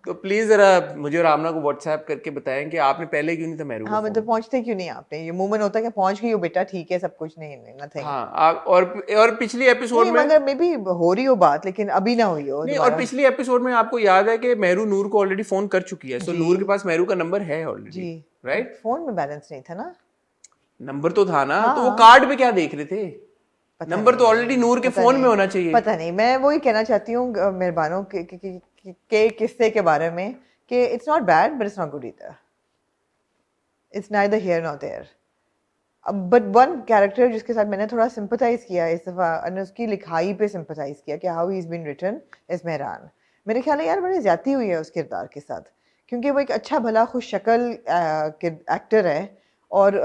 तो प्लीज जरा मुझे और आमना को व्हाट्सएप करके बताएं कि आपने पहले क्यों नहीं था मेहरू को हाँ, फोन? मतलब पहुंचते क्यों नहीं आपने? ये मूवमेंट होता है कि पहुंच गई हो बेटा, ठीक है सब कुछ, नहीं नथिंग। हाँ और पिछली एपिसोड में मगर मे बी हो रही हो बात, लेकिन अभी ना हुई हो नहीं, और पिछली एपिसोड में आपको याद है कि मेहरू नूर को ऑलरेडी फोन कर चुकी है, सो नूर के पास मेहरू का नंबर है ऑलरेडी, जी राइट? फोन में बैलेंस नहीं था ना, नंबर तो था ना, तो वो कार्ड पे क्या देख रहे थे? नंबर तो ऑलरेडी नूर के फोन में होना चाहिए। पता नहीं, मैं वही कहना चाहती हूँ मेहरबानों के किस्से के बारे में कि it's not bad but it's not good either, it's neither here not there. But one character जिसके साथ मैंने थोड़ा सिंपथाइज किया इस दफ़ा, और उसकी लिखाई पे सिंपथाइज किया कि how he is been written, is Mehran. मेरे ख्याल है यार बड़ी ज़्यादती हुई है उस किरदार के साथ, क्योंकि वो एक अच्छा भला खुश शक्ल एक्टर है, और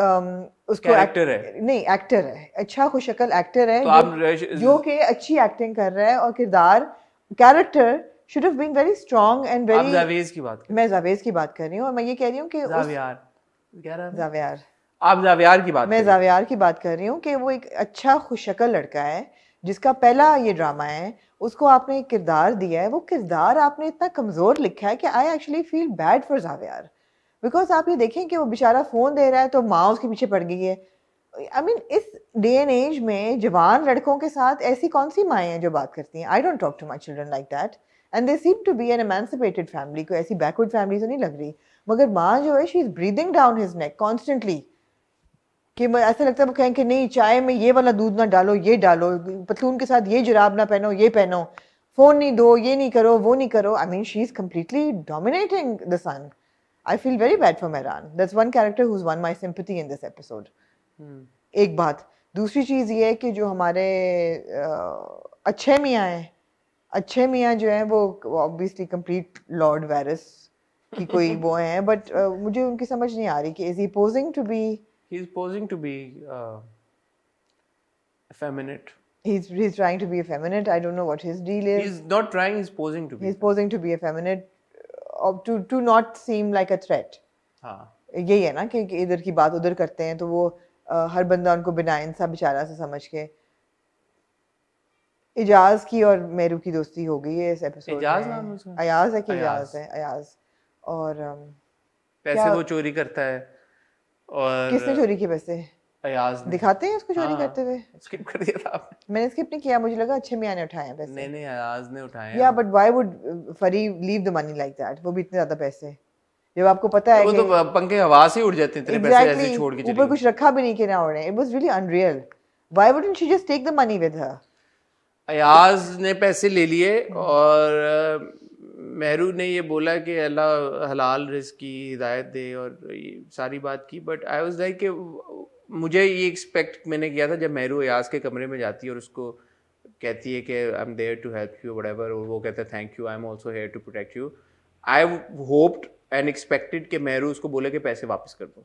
उसको कैरेक्टर है, नहीं एक्टर है, अच्छा खुश शक्ल एक्टर है, तो जो कि अच्छी एक्टिंग कर रहा है, और character should have been very strong and very. Javez की बात मैं जावेज की बात कर रही हूँ, और मैं ये कह रही हूँ कि जावियार, आप जावियार की बात, मैं जावियार की बात कर रही हूँ कि वो एक अच्छा खुशशक्ल लड़का है जिसका पहला ये ड्रामा है, उसको आपने एक किरदार दिया है, वो किरदार आपने इतना कमज़ोर लिखा है कि I actually feel bad for Zaviyar, because आप ये देखें कि वो बेचारा फ़ोन दे रहा है तो माँ उसके पीछे पड़ गई है। आई मीन इस डे एंड एज में जवान लड़कों के साथ ऐसी कौन सी माएँ हैं जो बात करती हैं? I don't talk to my children like that, and they seem to be an emancipated family, कोई ऐसी बैकवर्ड फैमिली तो नहीं लग रही, मगर माँ जो है she is breathing down his neck constantly, कि ऐसा लगता है वो कहें कि नहीं चाय में ये वाला दूध ना डालो, ये डालो, पतलून के साथ ये जुराब ना पहनो, ये पहनो, फोन नहीं दो, ये नहीं करो, वो नहीं करो। I mean she is completely dominating the son. I feel very bad for Mehran, that's one character who is won my sympathy in this episode. एक बात, दूसरी चीज़ ये है कि जो हमारे अच्छे मियाँ हैं, अच्छे मियाँ जो हैं वो ऑब्वियसली कंप्लीट लॉर्ड वेरिस की कोई वो हैं, बट मुझे उनकी समझ नहीं आ रही कि is he posing to be, he's posing to be effeminate. He's trying to be effeminate. I don't know what his deal is. He's not trying, he's posing to be. He's posing to be effeminate, to not seem like a threat. हाँ, यही है ना कि इधर की बात उधर करते हैं, तो वो हर बंदा उनको बिना इंसान बेचारा से समझ के। इजाज की और मेरू की दोस्ती हो गई है इस एपिसोड में। इजाज नाम है उसका? अयाज है कि इजाज है? अयाज। और पैसे वो चोरी करता है, और किसने चोरी किए पैसे? अयाज ने। दिखाते हैं उसको चोरी करते हुए? स्किप कर दिया था आपने। मैंने स्किप नहीं किया, मुझे लगा अच्छे मियाँ ने उठाए हैं पैसे। नहीं अयाज ने उठाए हैं। या बट व्हाई वुड फरी leave the money like that? वो भी इतने ज्यादा पैसे, जब आपको पता है वो तो पंखे हवा से उड़ जाते हैं, इतने पैसे ऐसे छोड़ के चली ऊपर कुछ रखा भी नहीं कि ना उड़े। It was really unreal. Why wouldn't she just take the money with her? Ayaz ने पैसे ले लिए, और मेहरू ने ये बोला कि अल्लाह हलाल रिज़्क की हिदायत दे, और ये सारी बात की। बट आई वाज लाइक कि मुझे ये एक्सपेक्ट मैंने किया था जब मेहरू अयाज के कमरे में जाती है और उसको कहती है कि I am there to help you whatever, और वो कहता है thank you, I am also here to protect you. I hoped and expected कि मेहरू उसको बोले कि पैसे वापस कर दो।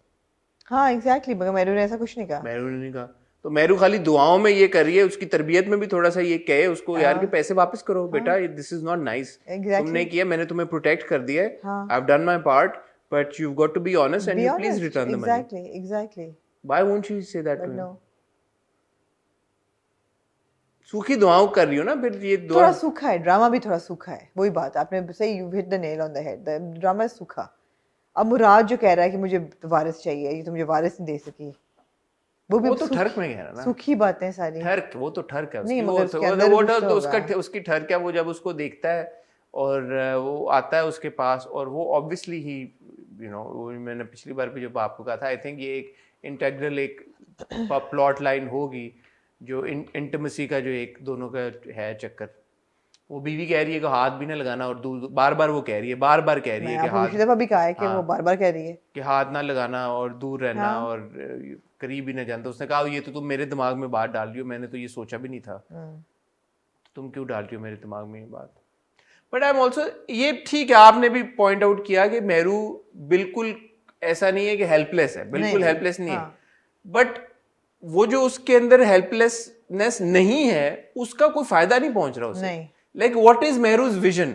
हाँ एग्जैक्टली, मगर मेहरू ने ऐसा कुछ नहीं कहा। मेहरू ने नहीं कहा। तो मेहरू खाली दुआओं में ये कर रही है, उसकी तरबियत में भी थोड़ा सा ये कहे उसको यार कि पैसे वापस करो बेटा, दिस इज नॉट नाइस, तुमने किया, मैंने तुम्हें प्रोटेक्ट कर दिया है, I have done my part, but you got to be honest and you please return the money. Exactly. Why won't she say that to him? सूखी दुआओं कर रही हो ना, फिर ये थोड़ा सूखा है ड्रामा भी, थोड़ा सूखा है. वही बात आपने सही, you hit the nail on the head. The drama is सूखा. अब मुराद जो कह रहा है कि मुझे वारिस चाहिए, ये तो मुझे वारिस नहीं दे सकी, वो तो ठर्क में कह रहा ना, सूखी बातें सारी. ठर्क, वो तो ठर्क है नहीं, वो उसकी ठर्क है. वो जब उसको देखता है और वो आता है उसके पास, और वो ऑब्वियसली ही यू नो, मैंने पिछली बार भी जब आपको कहा था, आई थिंक ये एक इंटेग्रल एक प्लॉट लाइन होगी जो इंटिमेसी का जो एक दोनों का है चक्कर. वो बीवी कह रही है कि हाथ भी ना लगाना, और बार बार वो कह रही है, बार बार कह रही है कि हाथ, दफा भी कहा है कि वो बार बार कह रही है कि हाथ ना लगाना और दूर रहना और करीब ही ना जानता. उसने कहा ये तो तुम मेरे दिमाग में बात डाल रही हो, मैंने तो ये सोचा भी नहीं था, तुम क्यों डाल रही हो मेरे दिमाग में ये बात. बट आई एम ऑल्सो, ये ठीक है, आपने भी पॉइंट आउट किया कि मेहरू बिल्कुल ऐसा नहीं है कि हेल्पलेस है, बिल्कुल हेल्पलेस नहीं है, बट वो जो उसके अंदर हेल्पलेसनेस नहीं है उसका कोई फायदा नहीं पहुंच रहा उसे. Like what is Mehru's vision?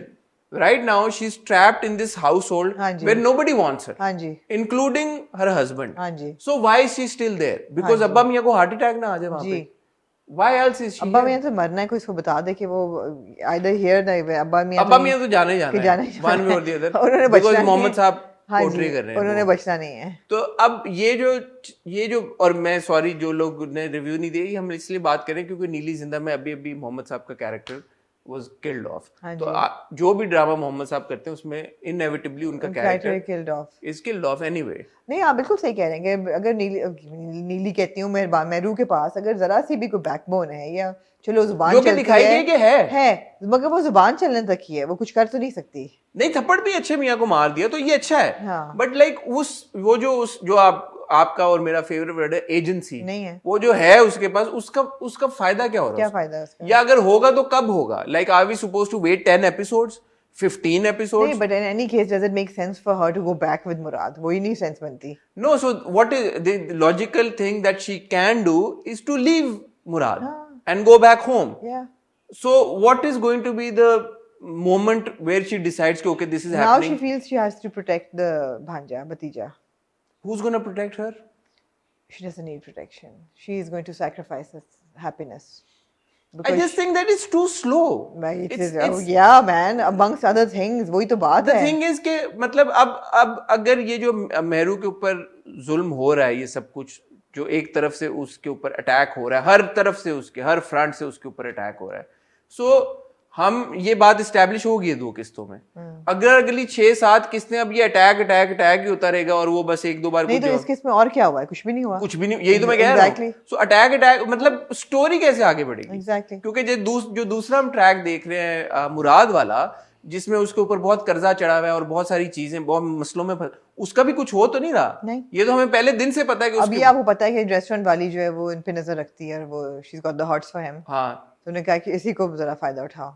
Right now she's trapped in this household where nobody wants her, including her husband. So why is she still there? Because अब्बा मियाँ को हार्ट अटैक ना आ जाए वहाँ पे. Why else is she? अब्बा मियाँ तो मरना है, कोई इसको बता दे कि वो either here ना अब्बा मियाँ तो जाने ही जाना है, one way or the other. Because Mohammad साहब पोर्ट्रे कर रहे हैं, उन्होंने बचना नहीं है. तो अब ये जो और मैं सॉरी जो लोग ने रिव्यू नहीं दिए, हम इसलिए बात करें क्योंकि नीली जिंदा में अभी मोहम्मद साहब का कैरेक्टर was killed off. तो जो भी ड्रामा मोहम्मद साहब करते हैं उसमें inevitably उनका character is killed off anyway. नहीं, आप बिल्कुल सही कह रहे हैं कि अगर नीली कहती हूँ मेहरू के पास अगर जरा सी भी कोई बैकबोन है, या चलो जुबान चलती है मगर वो जुबान चलने तक ही है, वो कुछ कर तो नहीं सकती. नहीं, थप्पड़ भी अच्छे मियाँ को मार दिया तो ये अच्छा है, बट लाइक वो जो आपका और मेरा फेवरेट वर्ड है एजेंसी नहीं है, वो जो है उसके पास, उसका फायदा क्या हो रहा है? क्या फायदा उसका? या अगर होगा तो कब होगा? Like are we supposed to wait 10 episodes, 15 episodes? नहीं, but in any case does it make sense for her to go back with Murad? वो ही नहीं सेंस बनती. No, so what is the logical thing that she can do is to leave Murad and go back home. So what is going to be the moment where she decides कि okay this is happening? Now she feels she has to protect the bhanja, Batija. Who's going to protect her? She doesn't need protection. She is going to sacrifice her happiness. I just think that it's too slow. Yeah, man. Amongst other things, वही तो बात है. The thing is कि मतलब अब अगर ये जो मेहरू के ऊपर जुल्म हो रहा है, ये सब कुछ जो एक तरफ से उसके ऊपर अटैक हो रहा है, हर तरफ से उसके, हर फ्रंट से उसके ऊपर अटैक हो रहा है, so हम ये बात इस्टेब्लिश होगी है 2 किस्तों में. अगर अगली 6-7 किस्तें अब ये अटैक ही होता रहेगा और वो बस 1-2 बार नहीं, तो इस किस्त में और क्या हुआ है? कुछ भी नहीं हुआ. कुछ भी नहीं, यही तो मैं कह रहा हूँ. सो अटैक मतलब स्टोरी कैसे आगे बढ़ेगी? Exactly. क्योंकि जो दूसरा हम ट्रैक देख रहे हैं मुराद वाला, जिसमें उसके ऊपर बहुत कर्जा चढ़ा हुआ है और बहुत सारी चीजें बहुत मसलों में उसका भी कुछ हो तो नहीं रहा. नहीं, ये तो हमें पहले दिन से पता है कि अभी आपको पता है कि रेस्टोरेंट वाली जो है वो इन पे नजर रखती है और वो she got the hots for him. हाँ, तो उन्होंने कहा कि इसी को जरा फायदा उठाओ.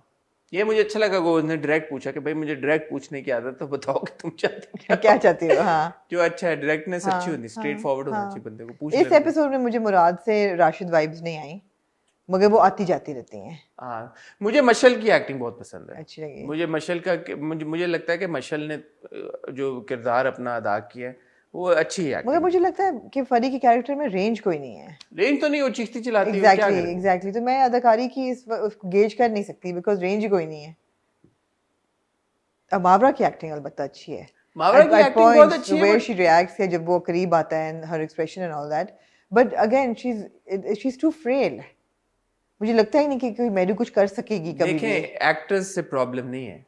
ये मुझे अच्छा लगा कि उसने डायरेक्ट पूछा कि भाई मुझे डायरेक्ट पूछने की आदत, तो बताओ कि तुम चाहते क्या चाहती हो. हाँ, जो अच्छा है, डायरेक्टनेस अच्छी होती है, स्ट्रेट फॉरवर्ड होना चाहिए बंदे को. पूछ इस एपिसोड में मुझे मुराद से राशिद वाइब्स नहीं आई, मगर वो आती जाती रहती हैं. हाँ, मुझे मशल की एक्टिंग बहुत पसंद है. अच्छी लगी मुझे मशल का, मुझे लगता है कि मशल ने जो किरदार अपना अदा किया है वो अच्छी है. मगर मुझे लगता है कि फरी के कैरेक्टर में रेंज कोई नहीं है. रेंज तो नहीं, वो चिश्ती चलाती है. एग्जैक्टली. तो मैं अदाकारी की उसको गेज कर नहीं सकती बिकॉज रेंज ही कोई नहीं है. अब मावरा की एक्टिंग अलबत्ता अच्छी है. मावरा की एक्टिंग बहुत अच्छी है. Where she reacts है जब वो करीब आता है and her expression and all that. But again she's too frail. मुझे लगता ही नहीं कि कोई मेहरू कुछ कर सकेगी कभी भी. देखें, एक्टर्स से प्रॉब्लम नहीं है.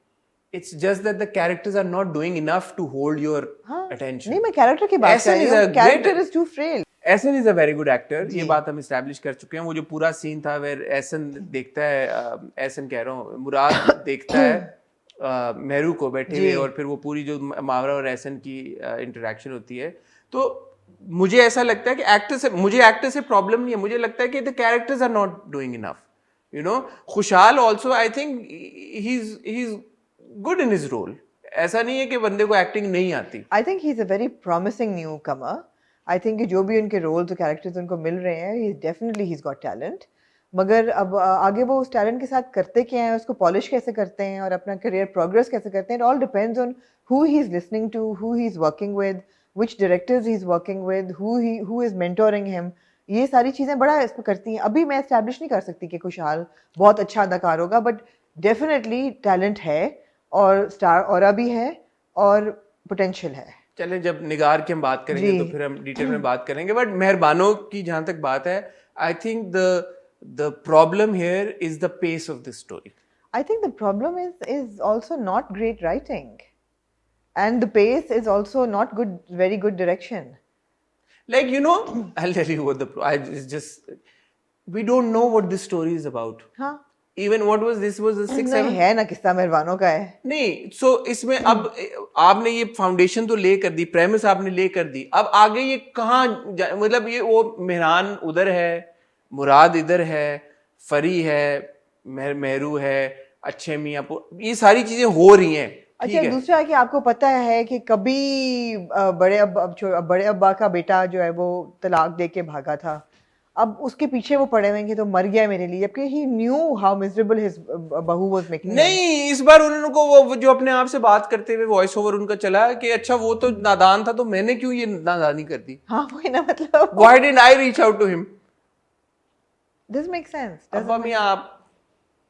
It's just that the characters are not doing enough to hold your attention. नहीं, मैं कैरेक्टर की बात कर रही हूँ. Character is too frail. Ahsan is a very good actor. ये बात हम इस्टेब्लिश कर चुके हैं. वो जो पूरा सीन था वेयर एहसन देखता है, एहसन कह रहा हूँ, मुराद देखता है मेहरू को बैठे हुए, और फिर वो पूरी जो मावरा और एहसन की इंटरेक्शन होती है, तो मुझे ऐसा लगता है कि मुझे एक्टर से प्रॉब्लम नहीं है. मुझे लगता है कि the characters are not doing enough. You know, Khushhal also I think he is good in his role. ऐसा नहीं है कि बंदे को एक्टिंग नहीं आती. I think he is a very promising new comer, I think जो भी उनके रोल्स और कैरेक्टर्स उनको मिल रहे हैं he definitely he is got talent, मगर अब आगे वो उस टैलेंट के साथ करते क्या हैं, उसको पॉलिश कैसे करते हैं और अपना करियर प्रोग्रेस कैसे करते हैं, it all depends on who he is listening to, who he is working with, which directors he is working with, who is mentoring him. ये सारी चीज़ें बड़ा इस पर करती हैं. अभी मैं एस्टैब्लिश नहीं कर सकती कि खुशहाल बहुत अच्छा अदाकार होगा, बट डेफिनेटली टैलेंट है और स्टार ऑरा भी है और पोटेंशियल है. चले जब निगार की हम बात करेंगे तो फिर हम डिटेल में बात करेंगे, बट मेहरबानों की जहां तक बात है, I think the problem here is the pace of the story. I think the problem is also not great writing. And the pace is also not good, very good direction. Like, you know, I'll tell you what it's just, we don't know what this story is about. हाँ. Even what was this was a 6-7 है ना, किस्सा मेहरबानों का है. नहीं, so इसमें अब आपने ये फाउंडेशन तो ले कर दी, प्रेमिस आपने ले कर दी, अब आगे ये कहाँ मतलब ये वो मेहरान उधर है, मुराद इधर है, फरी है, मेहरू है, अच्छे मियाँ, ये सारी चीजें हो रही हैं. अच्छा, दूसरा है कि आपको पता है कि कभी बड़े अब्बा का बेटा जो है वो तलाक दे के भागा था, अब उसके पीछे वो पड़े हुए हैं कि तो मर गया मेरे लिए, जबकि ही न्यू हाउ मिजरेबल हिज बहू वाज मेकिंग. नहीं, इस बार उन्होंने को वो जो अपने आप से बात करते हुए वॉइस ओवर उनका चला कि अच्छा वो तो नादान था तो मैंने क्यों ये नादानी कर दी. हाँ, वही ना, मतलब why didn't I reach out to him. This make sense. अब हम आप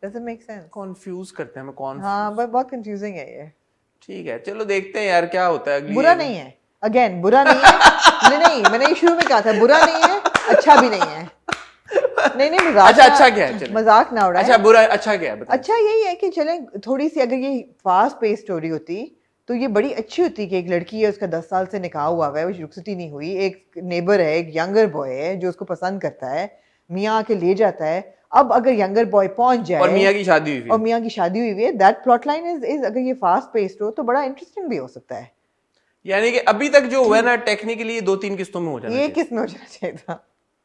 डजंट मेक सेंस. कंफ्यूज करते हैं, मैं कौन. हाँ, बहुत कंफ्यूजिंग है ये. ठीक है, चलो देखते हैं यार क्या होता है. बुरा नहीं है, अगेन बुरा नहीं है. नहीं, मैंने शुरू में कहा था बुरा नहीं है, अच्छा भी नहीं है. नहीं मजाक. अच्छा क्या है, चलो मजाक ना उड़ाएं. अच्छा बुरा अच्छा क्या है, अच्छा यही है कि चले थोड़ी सी अगर ये फास्ट पेस स्टोरी होती तो ये बड़ी अच्छी होती कि एक लड़की है, उसका 10 साल से निकाह हुआ है, वो रुखसती नहीं हुई, एक नेबर है, एक यंगर बॉय है जो उसको पसंद करता है, मियाँ आके ले जाता है. अब अगर यंगर बॉय पहुंच जाए और मियाँ की शादी हुई है, दैट प्लॉट लाइन इज अगर ये फास्ट पेस्ड हो तो बड़ा इंटरेस्टिंग भी हो सकता है. यानी कि अभी तक जो हुआ ना टेक्निकली 2-3 किस्तों में हो जाना चाहिए. एक किस्त में हो जाना चाहिए था,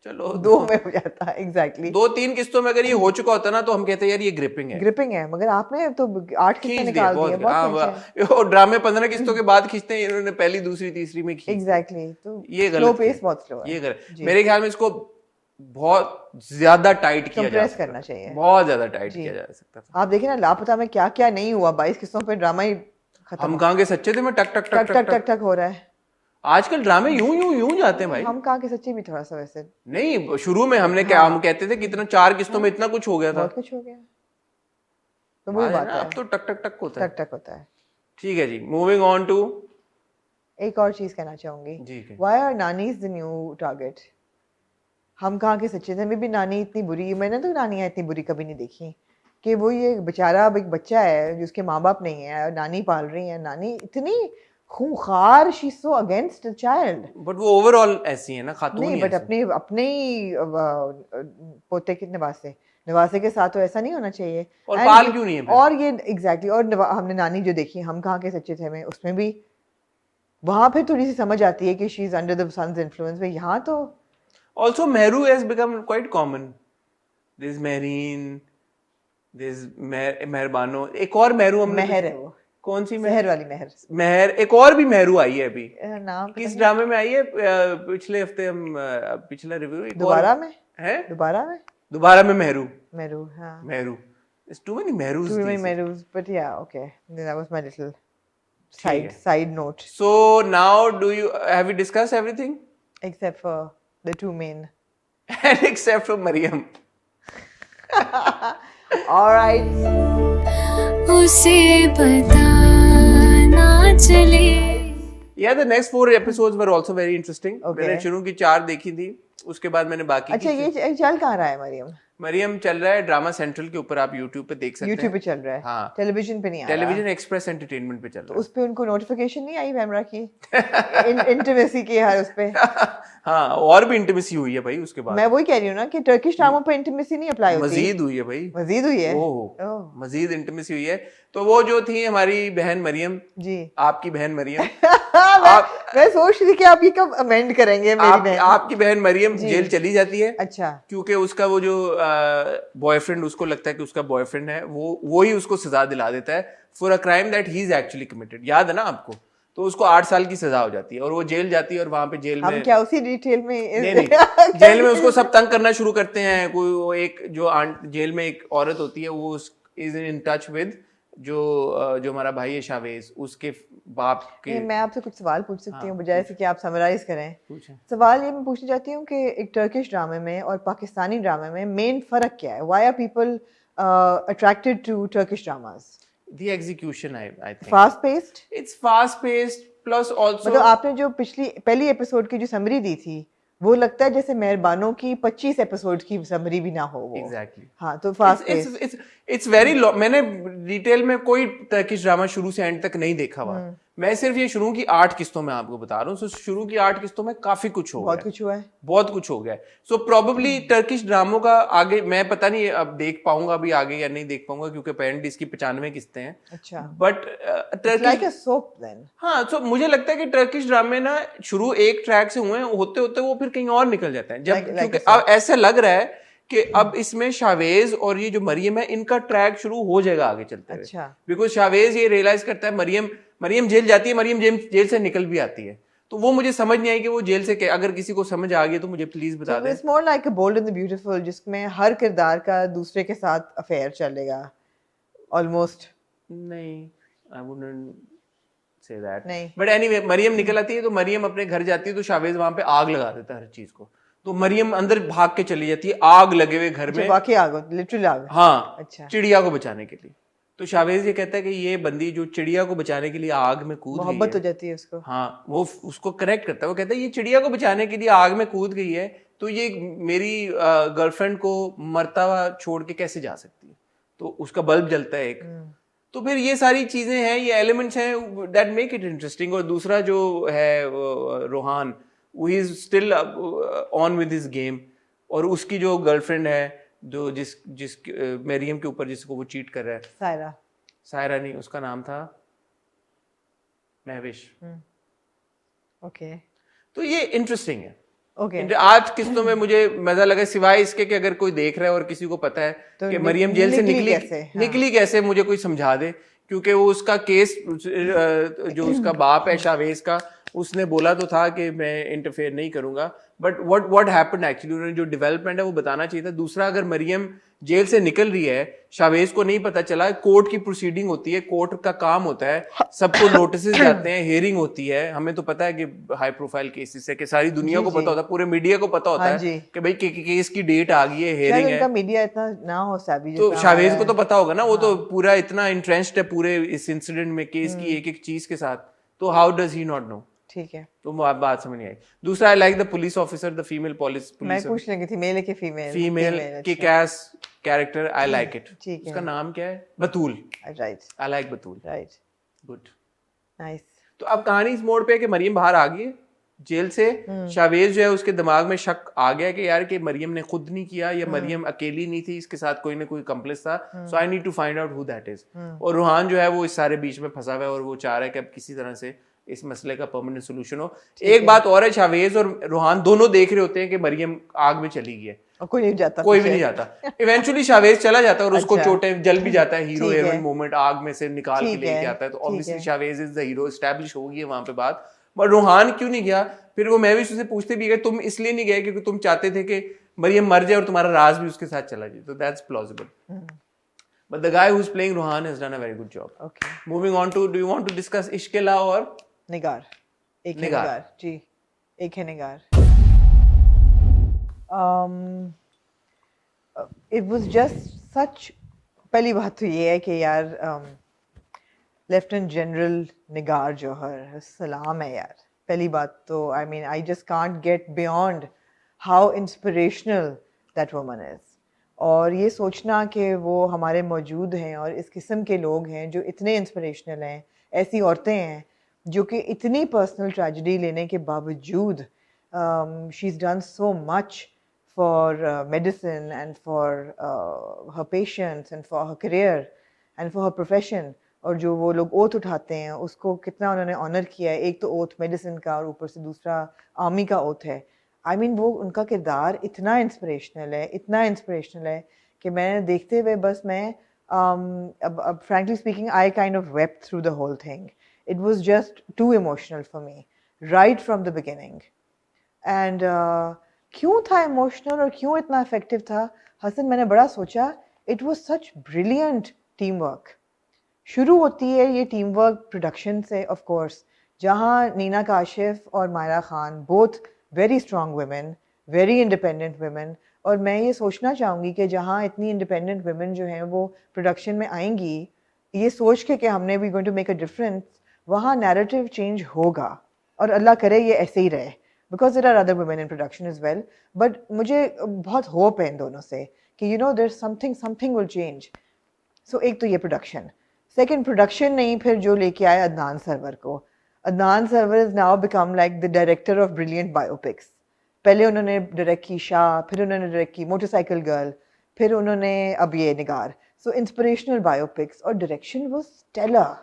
चलो 2 में हो जाता है. एग्जैक्टली 2-3 किस्तों में अगर ये हो चुका होता ना तो हम कहते हैं यार ये ग्रिपिंग है, मगर आपने तो 8 किस्तें निकाल दी है. बहुत ड्रामे 15 किस्तों के बाद खींचते हैं, इन्होंने पहली दूसरी तीसरी में खींची. एग्जैक्टली. तो ये गलत, स्लो पेस बहुत स्लो है, ये गलत. मेरे ख्याल में इसको बहुत ज्यादा टाइट किया जा सकता करना चाहिए, बहुत ज्यादा टाइट किया जा सकता था. आप देखिए ना लापता में क्या क्या नहीं हुआ, 22 किस्तों पे ड्रामा ही खत्म. हम कहाँ के सच्चे थे, मैं टक टक टक टक टक टक हो रहा है. आजकल ड्रामे यूं जाते हैं भाई. हम कहाँ के सच्चे भी थोड़ा सा वैसे नहीं, शुरू में हमने क्या हम कहते थे कितना 4 किस्तों में इतना कुछ हो गया था, बहुत कुछ हो गया. तो वही बात है, अब तो टक टक टक होता है. टक होता है. ठीक है जी, मूविंग ऑन टू एक और चीज कहना चाहूंगी. Why are nanis the new target? हम कहाँ के सच्चे थे. मैं भी नानी इतनी बुरी, मैंने तो नानियाँ इतनी बुरी कभी नहीं देखी कि वो ये बेचारा एक बच्चा है जिसके माँ बाप नहीं है, नानी पाल रही है. नानी इतनी खूंखार, she so against child. But वो ओवरऑल ऐसी है ना, खातून नहीं, बट अपने ही पोते के नवासे के साथ तो ऐसा नहीं होना चाहिए. और पाल क्यों नहीं है? और ये एग्जैक्टली. और हमने नानी जो देखी, हम कहाँ के सच्चे थे में, उसमें भी वहां फिर थोड़ी सी समझ आती है कि she is under the son's influence. में यहाँ तो also Mehru has become quite common. There's Mehreen, there's मेहरबानो. एक और मेहरू हमने मेहर है, वो कौन सी मेहर वाली मेहर. एक और भी मेहरू आई है अभी, नाम किस ड्रामे में आई है? पिछले हफ्ते हम पिछला रिव्यू दोबारा में में मेहरू. हाँ, Mehru. There's too many Mehrus. Too many Mehrus, but yeah, okay. That was my little side note. So now have you discussed everything? Except for the 2 main. And except for Mariam. All right. उसे पता ना चले. Yeah, the next 4 episodes were also very interesting. मैंने शुरू की 4 देखी थी, उसके बाद मैंने बाकी. अच्छा, ये चल कहाँ रहा है मरियम चल रहा है ड्रामा सेंट्रल के ऊपर, आप YouTube पे देख सकते हैं. YouTube पे चल रहा है. हाँ, टेलीविजन पे नहीं आ रहा. टेलीविजन एक्सप्रेस एंटरटेनमेंट पे चल रहा है. उस पे उनको नोटिफिकेशन नहीं आई वैमरा की इंटिमेसी की है उस पे. हाँ, और भी इंटिमेसी हुई है भाई उसके बाद. मैं वही कह रही हूँ ना कि टर्किश ड्रामा पे इंटिमेसी नहीं अप्लाई होती. मजीद हुई है भाई, मजीद हुई है. ओह, मजीद इंटिमेसी हुई है. तो वो जो थी हमारी बहन मरियम जी, आपकी बहन मरियम. मैं सोच रही थी कि आप ये कब अमेंड करेंगे. मेरी बहन, आपकी बहन मरियम जेल चली जाती है. अच्छा. क्योंकि उसका वो जो बॉयफ्रेंड, उसको लगता है कि उसका बॉयफ्रेंड है, वो ही उसको सजा दिला देता है for a crime that he is actually committed. याद है ना आपको? तो उसको 8 साल की सजा हो जाती है और वो जेल जाती है और वहां पे जेल हम में क्या उसी डिटेल में नहीं जेल में उसको सब तंग करना शुरू करते हैं। कोई वो एक जो जेल में एक औरत होती है वो इज इन टच विद जो हमारा भाई है शावेज, उसके बाप के। मैं आपसे कुछ सवाल पूछ सकती हाँ, हूँ बजाय से कि आप समराइज करें? पूछें। सवाल ये मैं पूछना चाहती हूँ कि एक टर्किश ड्रामे में और पाकिस्तानी ड्रामे में मेन फर्क क्या है? Why are people attracted to Turkish dramas? The execution, I think. Fast paced? It's fast paced plus also मतलब आपने जो पहली एपिसोड की जो समरी दी थी वो लगता है जैसे मेहरबानों की 25 एपिसोड की समरी भी ना हो वो। Exactly. हाँ, तो फास्ट it's very long. मैंने डिटेल में कोई टर्किश ड्रामा शुरू से एंड तक नहीं देखा हुआ। मैं सिर्फ ये शुरू की 8 किस्तों में आपको बता रहा हूँ। सो शुरू की 8 किस्तों में काफी कुछ हो बहुत गया, कुछ हुआ है। बहुत कुछ हो गया। सो प्रोबेबली टर्किश ड्रामों का आगे मैं पता नहीं अब देख पाऊंगा अभी आगे या नहीं देख पाऊंगा क्योंकि अपेरेंटली इसकी 95 किस्तें हैं। अच्छा, but like a soap then. हाँ, तो मुझे लगता है कि टर्किश ड्रामे ना शुरू एक ट्रैक से हुए होते होते वो फिर कहीं और निकल जाते हैं जब क्योंकि अब ऐसा लग रहा है कि अब इसमें शावेज और ये जो मरियम है इनका ट्रैक शुरू हो जाएगा आगे चलते हुए। अच्छा, बिकॉज शावेज ये रियलाइज करता है मरियम जेल जाती है, मरियम जेल से निकल भी आती है। तो वो मुझे समझ नहीं आई कि वो जेल से अगर किसी को समझ आ गई तो मुझे प्लीज बता दें। It's more like a bold and the beautiful जिसमें हर किरदार का दूसरे के साथ अफेयर चलेगा ऑलमोस्ट। नहीं, आई वुडंट से दैट। नहीं, बट एनीवे मरियम निकल आती है तो मरियम अपने घर जाती है तो शावेज वहां पे आग लगा देता है हर चीज को। तो मरियम अंदर भाग के चली जाती है आग लगे हुए घर में। वाकई आग, लिटरली आग। हाँ, अच्छा, चिड़िया को बचाने के लिए। तो शावेज ये कहता है कि ये बंदी जो चिड़िया को बचाने के लिए आग में कूद गई मोहब्बत हो है, जाती है उसको। हाँ, वो उसको कनेक्ट करता है। वो कहता है ये चिड़िया को बचाने के लिए आग में कूद गई है तो ये मेरी गर्लफ्रेंड को मरता हुआ छोड़ के कैसे जा सकती है। तो उसका बल्ब जलता है एक। तो फिर ये सारी चीजें हैं, ये एलिमेंट्स हैं दैट मेक इट इंटरेस्टिंग। और दूसरा जो है रोहान, वो is still on with his game. और उसकी जो गर्लफ्रेंड है जो जिस मरियम के ऊपर जिसको वो चीट कर रहा है, सायरा नहीं, उसका नाम था महविश। ओके, तो ये इंटरेस्टिंग है। ओके, आज किस्तों में मुझे मजा लगा सिवाय इसके कि अगर कोई देख रहा है और किसी को पता है तो कि मरियम जेल से निकली कैसे मुझे कोई समझा दे। क्योंकि वो उसका केस जो उसका बाप है शावेज का, उसने बोला तो था कि मैं इंटरफेयर नहीं करूंगा। बट व्हाट हैपेंड एक्चुअली, उन्होंने जो डेवलपमेंट है वो बताना चाहिए था। दूसरा, अगर मरियम जेल से निकल रही है, शावेज को नहीं पता चला, कोर्ट की प्रोसीडिंग होती है, कोर्ट का काम होता है, सबको नोटिस जाते हैं, हियरिंग होती है। हमें तो पता है कि हाई प्रोफाइल केसेस है कि सारी दुनिया को पता होता है, पूरे मीडिया को पता होता है कि भाई केस की डेट आ गई है, हियरिंग है। मीडिया इतना ना हो साबी, तो शावेज को तो पता होगा ना, वो तो पूरा इतना इंटरेस्ट है पूरे इस इंसिडेंट में, केस की एक एक चीज के साथ। तो how does he not know? ठीक है, तो बात समझ नहीं आई। दूसरा, I like the police officer, the female police. मैं पूछ लगी थी मेल के फीमेल की कैस कैरेक्टर, आई लाइक इट। ठीक है, उसका नाम क्या है? Batool. Right, I like Batool, right, good, nice. तो अब कहानी इस मोड़ पे है कि मरियम बाहर आ गई है जेल से। शावेज जो है उसके दिमाग में शक आ गया कि यार कि मरियम ने खुद नहीं किया या मरियम अकेली नहीं थी, इसके साथ कोई ना कोई कंप्लिस था। So I need to find out who that is. और रूहान जो है वो इस सारे बीच में फंसा हुआ है और वो चाह रहा है कि अब किसी तरह से इस मसले का परमानेंट सोल्यूशन हो। एक बात और है, शावेज और रूहान दोनों देख रहे होते हैं कि मरियम आग में चली गई है और कोई भी नहीं जाता। इवेंचुअली शावेज चला जाता है और उसको चोटें जल भी जाता है, हीरो हीरोइन मोमेंट आग में से निकाल के लेके आता है। तो obviously Shavez is the hero, establish हो गई है वहां पे बात। बट रूहान क्यों नहीं गया? फिर वो महविश उसे पूछते भी गए, तुम इसलिए नहीं गए क्योंकि तुम चाहते थे कि मरियम मर जाए और तुम्हारा राज भी उसके साथ चला जाए। तो that's plausible. But the guy who's playing Rohan has done a very good job. Okay. Moving on to, do you want to discuss Ishqila or निगार? एक है निगार जी, एक है निगार। It was just such, पहली बात तो ये है कि यार लेफ्टिनेंट जनरल निगार जौहर, सलाम है यार। पहली बात तो I mean I just can't get beyond how inspirational that woman is। और ये सोचना कि वो हमारे मौजूद हैं और इस किस्म के लोग हैं जो इतने इंस्पिरेशनल हैं, ऐसी औरतें हैं जो कि इतनी पर्सनल ट्रेजेडी लेने के बावजूद she is done so much for medicine and for her patients and for her career and for her profession. और जो वो लोग ओथ उठाते हैं उसको कितना उन्होंने ऑनर किया है। एक तो ओथ मेडिसिन का और ऊपर से दूसरा आर्मी का ओथ है। आई मीन वो उनका किरदार इतना इंस्पिरेशनल है, इतना इंस्पिरेशनल है कि मैं देखते हुए बस मैं अब frankly speaking I kind of wept through the whole thing. It was just too emotional for me right from the beginning. And क्यों था emotional और क्यों इतना effective था हसन, मैंने बड़ा सोचा. It was such brilliant teamwork. शुरू होती है ये टीम वर्क प्रोडक्शन से ऑफ कोर्स, जहाँ नीना काशिफ और Mayra Khan both very strong women, very independent women. और मैं ये सोचना चाहूँगी कि जहाँ इतनी इंडिपेंडेंट वुमेन जो हैं वो प्रोडक्शन में आएंगी ये सोच के कि हमने we going to make a difference, वहाँ नैरेटिव चेंज होगा. और अल्लाह करे ये ऐसे ही रहे, because there are other women in production as well. But मुझे बहुत होप है इन दोनों से कि you know there something will change. सो एक तो ये प्रोडक्शन. सेकेंड, प्रोडक्शन नहीं, फिर जो लेके आए अदनान सरवर को. Adnan Sarwar is now become like the director of brilliant biopics. पहले उन्होंने डायरेक्ट की शाह, फिर उन्होंने डायरेक्ट की मोटरसाइकिल गर्ल, फिर उन्होंने अब ये निगार. सो इंस्पिरेशनल बायोपिक्स और डायरेक्शन वो स्टेलर.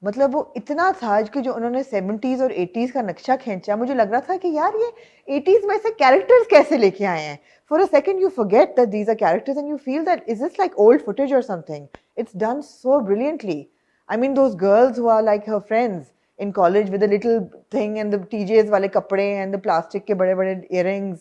मतलब वो इतना था कि जो उन्होंने 70s और 80s का नक्शा खींचा, मुझे लग रहा था कि यार ये 80s में से कैरेक्टर्स कैसे लेके आए हैं. For a second you forget that these are characters and you feel that is this like old footage or something. It's done so brilliantly. I mean those girls who are like her friends in college with the little thing and the TJs वाले कपड़े and the plastic के बड़े बड़े earrings.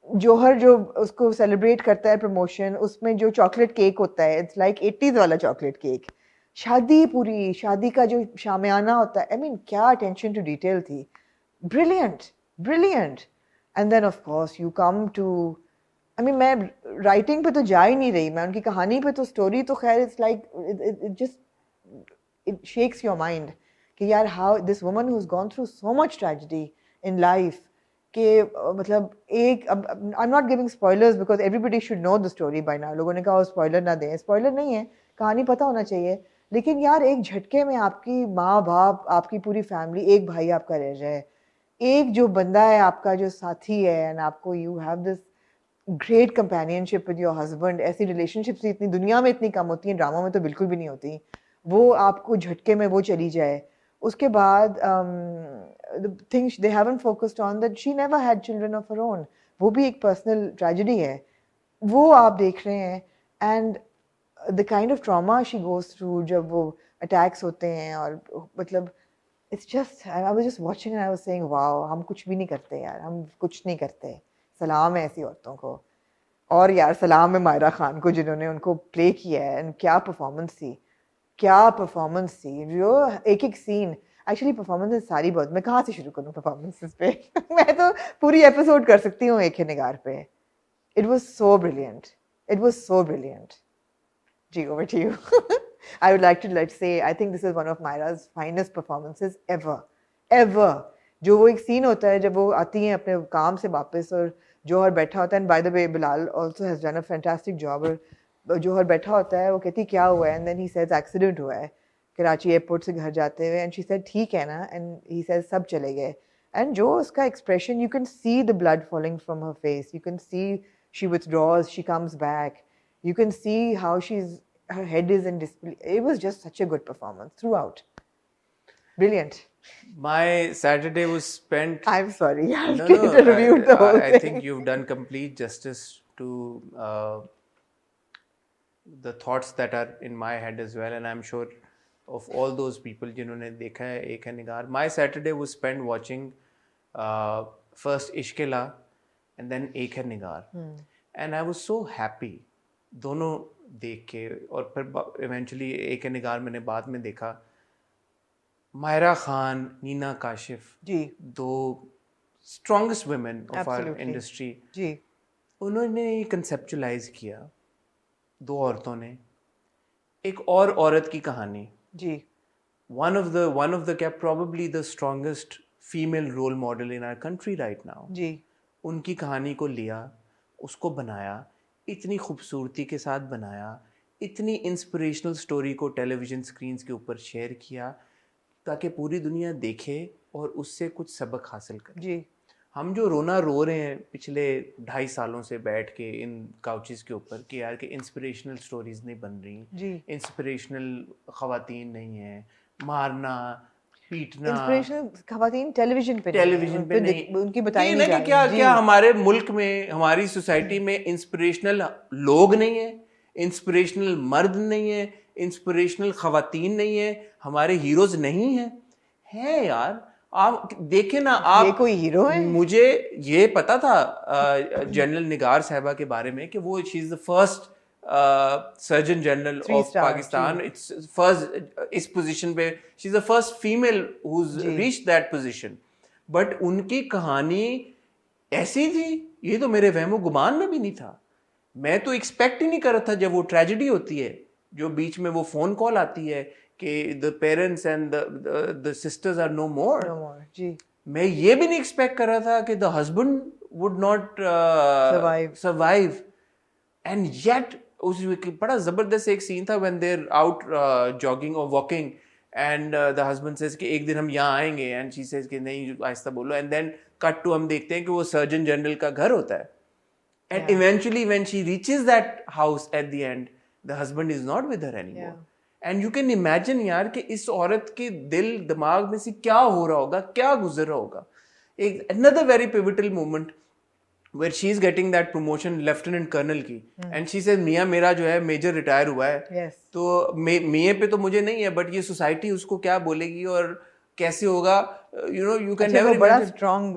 जोहर जो उसको celebrate करता है promotion, उसमें जो चॉकलेट केक होता है इट्स लाइक 80s वाला चॉकलेट केक. शादी, पूरी शादी का जो शामियाना होता है, आई मीन क्या अटेंशन टू डिटेल थी. Brilliant brilliant. And then of course you come to, I mean मैं राइटिंग पे तो जा ही नहीं रही, मैं उनकी कहानी पे तो, स्टोरी तो खैर it's like it just it shakes your mind कि यार how this woman who has gone through so much tragedy in life कि मतलब एक, अब I am not giving spoilers because everybody should know the story by now. लोगों ने कहा spoiler ना दें, स्पॉयलर नहीं है, कहानी पता होना चाहिए. लेकिन यार एक झटके में आपकी माँ बाप, आपकी पूरी फैमिली, एक भाई आपका रह जाए, एक जो बंदा है आपका जो साथी है, एंड आपको you have this great companionship with your husband. ऐसी रिलेशनशिप्स इतनी दुनिया में इतनी कम होती हैं, ड्रामा में तो बिल्कुल भी नहीं होती. वो आपको झटके में वो चली जाए. उसके बाद the things they haven't focused on that she never had children of her own. वो भी एक पर्सनल ट्रेजेडी है, वो आप देख रहे हैं. And the kind of trauma she goes through जब वो attacks होते हैं, और मतलब it's just, I was just watching and I was saying wow, हम कुछ भी नहीं करते यार, हम कुछ नहीं करते. सलाम है ऐसी औरतों को. और यार सलाम है मायरा खान को जिन्होंने उनको प्ले किया है. एंड क्या परफॉर्मेंस थी, क्या परफॉर्मेंस थी. जो एक एक सीन, एक्चुअली परफॉर्मेंसेस सारी बहुत, मैं कहाँ से शुरू करूँ परफॉर्मेंसेस पे मैं तो पूरी एपिसोड कर सकती हूँ एक ही निगार पे. It was so brilliant, it was so brilliant. G, over to you. I would like to say, I think this is one of Myra's finest performances ever, ever. जो वो एक सीन होता है जब वो आती हैं अपने काम से वापस और जौहर बैठा होता है, and by the way Bilal also has done a fantastic job. और जौहर बैठा होता है, वो कहती क्या हुआ है, and then he says accident हुआ है कराची एयरपोर्ट से घर जाते हुए, and she said ठीक है ना, and he says सब चले गए. and जो उसका expression, you can see the blood falling from her face, you can see she withdraws, she comes back. You can see how her head is in display. It was just such a good performance throughout. Brilliant. My Saturday was spent. I'm sorry, I have to review the whole thing. I think you've done complete justice to the thoughts that are in my head as well, and I'm sure of all those people जिन्होंने देखा है एक है निगार. My Saturday was spent watching first Ishqila and then एक है निगार, and I was so happy दोनों देख के. और फिर इवेंचुअली एक निगार मैंने बाद में देखा. मायरा खान, नीना काशिफ, जी, दो strongest women of our industry, जी, उन्होंने कंसेप्चुलाइज किया, दो औरतों ने एक और औरत की कहानी. जी, one of the क्या probably the strongest female role model in our country right now. जी, उनकी कहानी को लिया, उसको बनाया, इतनी खूबसूरती के साथ बनाया, इतनी इंस्पिरेशनल स्टोरी को टेलीविज़न स्क्रीन्स के ऊपर शेयर किया ताकि पूरी दुनिया देखे और उससे कुछ सबक हासिल करे. जी, हम जो रोना रो रहे हैं पिछले 2.5 सालों से बैठ के इन काउचेस के ऊपर कि यार कि इंस्पिरेशनल स्टोरीज नहीं बन रही, जी, इंस्पिरेशनल ख़वातीन नहीं है, मारना पीटना, इंस्पिरेशनल ख़वातीन टेलीविजन पे नहीं, उनकी बताई नहीं कि क्या हमारे मुल्क में, हमारी सोसाइटी में इंस्पिरेशनल लोग नहीं है, इंस्पिरेशनल मर्द नहीं है, इंस्पिरेशनल खवातीन नहीं है, हमारे हीरोज नहीं हैं यार। आप देखें ना, आप ये कोई हीरो है? मुझे ये पता था जनरल निगार साहिबा के बारे में कि वो she is the first surgeon general of Pakistan, it's first इस पोजीशन पे, she is the first female who's reached that position. But उनकी कहानी ऐसी थी, ये तो मेरे वहमो गुमान में भी नहीं था। मैं तो एक्सपेक्ट ही नहीं कर रहा था जब वो ट्रेजेडी होती है, जो बीच में वो फोन कॉल आती है कि the parents and the sisters are no more. जी, मैं ये भी नहीं एक्सपेक्ट कर रहा था कि the husband would not survive and yet उस बड़ा जबरदस्त एक सीन था when they are out jogging और walking and the husband says कि एक दिन हम यहाँ आएंगे एंड शी सेज कि नहीं आहिस्ता बोलो, एंड देन कट टू हम देखते हैं कि वो सर्जन जनरल का घर होता है। And eventually when she reaches that house at the end, the husband is not with her anymore. And you can imagine यार कि इस औरत के दिल दिमाग में से क्या हो रहा होगा, क्या गुजर रहा होगा। एक another very pivotal moment where she is getting that promotion lieutenant colonel की, and she says मियाँ मेरा जो है मेजर रिटायर हुआ है, तो मियाँ पे तो मुझे नहीं है, बट ये सोसाइटी उसको क्या बोलेगी और कैसे होगा, you know, you can never. बड़ा स्ट्रॉन्ग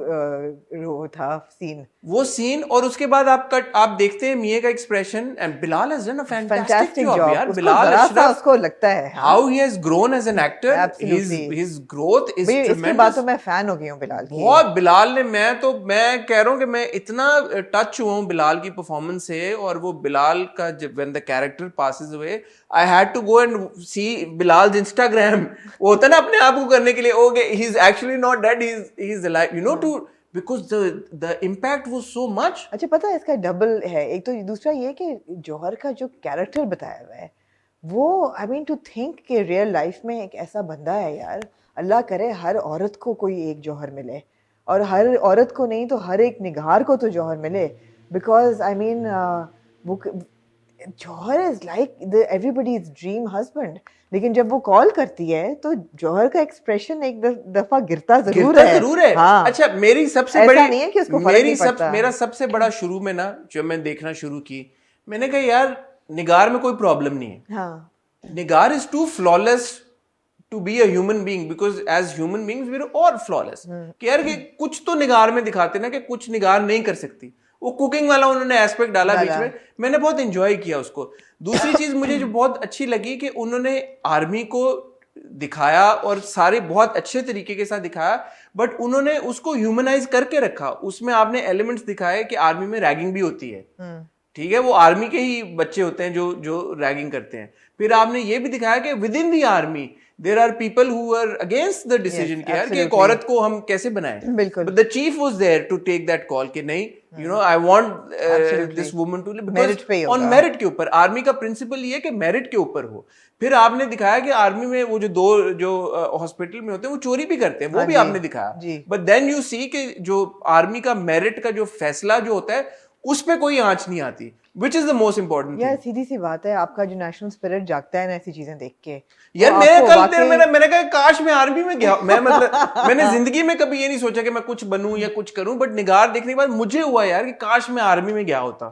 वो था सीन, वो सीन। और उसके बाद आप देखते हैं मियां का expression, and Bilal has done a fantastic job यार। बिलाल अशरफ, उसको लगता है how he has grown as an actor, his growth is tremendous. इसके बाद तो मैं फैन हो गई हूं बिलाल की बहुत। बिलाल ने, मैं कह रहा हूं कि मैं इतना टच हुआ हूं बिलाल की परफॉर्मेंस से, और वो बिलाल का जब when the character passes away, I had to go and see Bilal Instagram. वो होता ना अपने आप को करने के लिए, okay he is actually not dead, he is alive, you know, too because the impact was so much. अच्छा, पता है इसका डबल है। एक तो दूसरा ये कि जौहर का जो कैरेक्टर बताया हुआ है वो, आई मीन टू थिंक कि रियल लाइफ में एक ऐसा बंदा है यार। अल्लाह करे हर औरत को कोई एक जौहर मिले, और हर औरत को नहीं तो हर एक निगार को तो जौहर मिले, बिकॉज आई मीन वो Jauhar is like the everybody's dream husband. लेकिन जब वो कॉल करती है तो जौहर का एक्सप्रेशन एक दफा गिरता जरूर है। हाँ। अच्छा, मेरी सबसे बड़ी नहीं है कि उसको फर्क नहीं पड़ता। मेरा सबसे बड़ा शुरू में ना, जब मैं देखना शुरू की, मैंने कहा यार निगार में कोई प्रॉब्लम नहीं है। हाँ। Nigar is too flawless to be a human being, because as human beings we are all flawless. कि यार कि कुछ तो निगार में दिखाते ना कि कुछ निगार नहीं कर सकती। वो कुकिंग वाला उन्होंने एस्पेक्ट डाला बीच में, मैंने बहुत एंजॉय किया उसको। दूसरी चीज मुझे जो बहुत अच्छी लगी कि उन्होंने आर्मी को दिखाया और सारे बहुत अच्छे तरीके के साथ दिखाया, बट उन्होंने उसको ह्यूमनाइज करके रखा। उसमें आपने एलिमेंट्स दिखाए कि आर्मी में रैगिंग भी होती है, ठीक है, वो आर्मी के ही बच्चे होते हैं जो रैगिंग करते हैं। फिर आपने ये भी दिखाया कि within the army there are people who are against the decision कि यार कि एक औरत को हम कैसे बनाएं। बिल्कुल। But the chief was there to take that call कि नहीं, you know, I want this woman to live because on merit के ऊपर। आर्मी का प्रिंसिपल ये है कि मेरिट के ऊपर हो। फिर आपने दिखाया कि आर्मी में वो जो हॉस्पिटल में होते हैं वो चोरी भी करते हैं, वो भी आपने दिखाया। बट देन यू सी कि जो आर्मी का मेरिट का जो फैसला जो होता है उस पे कोई आंच नहीं आती, which is the most important thing. यार सीधी सी बात है, आपका जो नेशनल स्पिरिट जागता है ना ऐसी चीजें देख के। यार मैंने कहा काश मैं आर्मी में गया। मैंने जिंदगी में कभी ये नहीं सोचा कि मैं कुछ बनूं या कुछ करूं, बट निगार देखने के बाद मुझे हुआ यार कि काश मैं आर्मी में गया होता।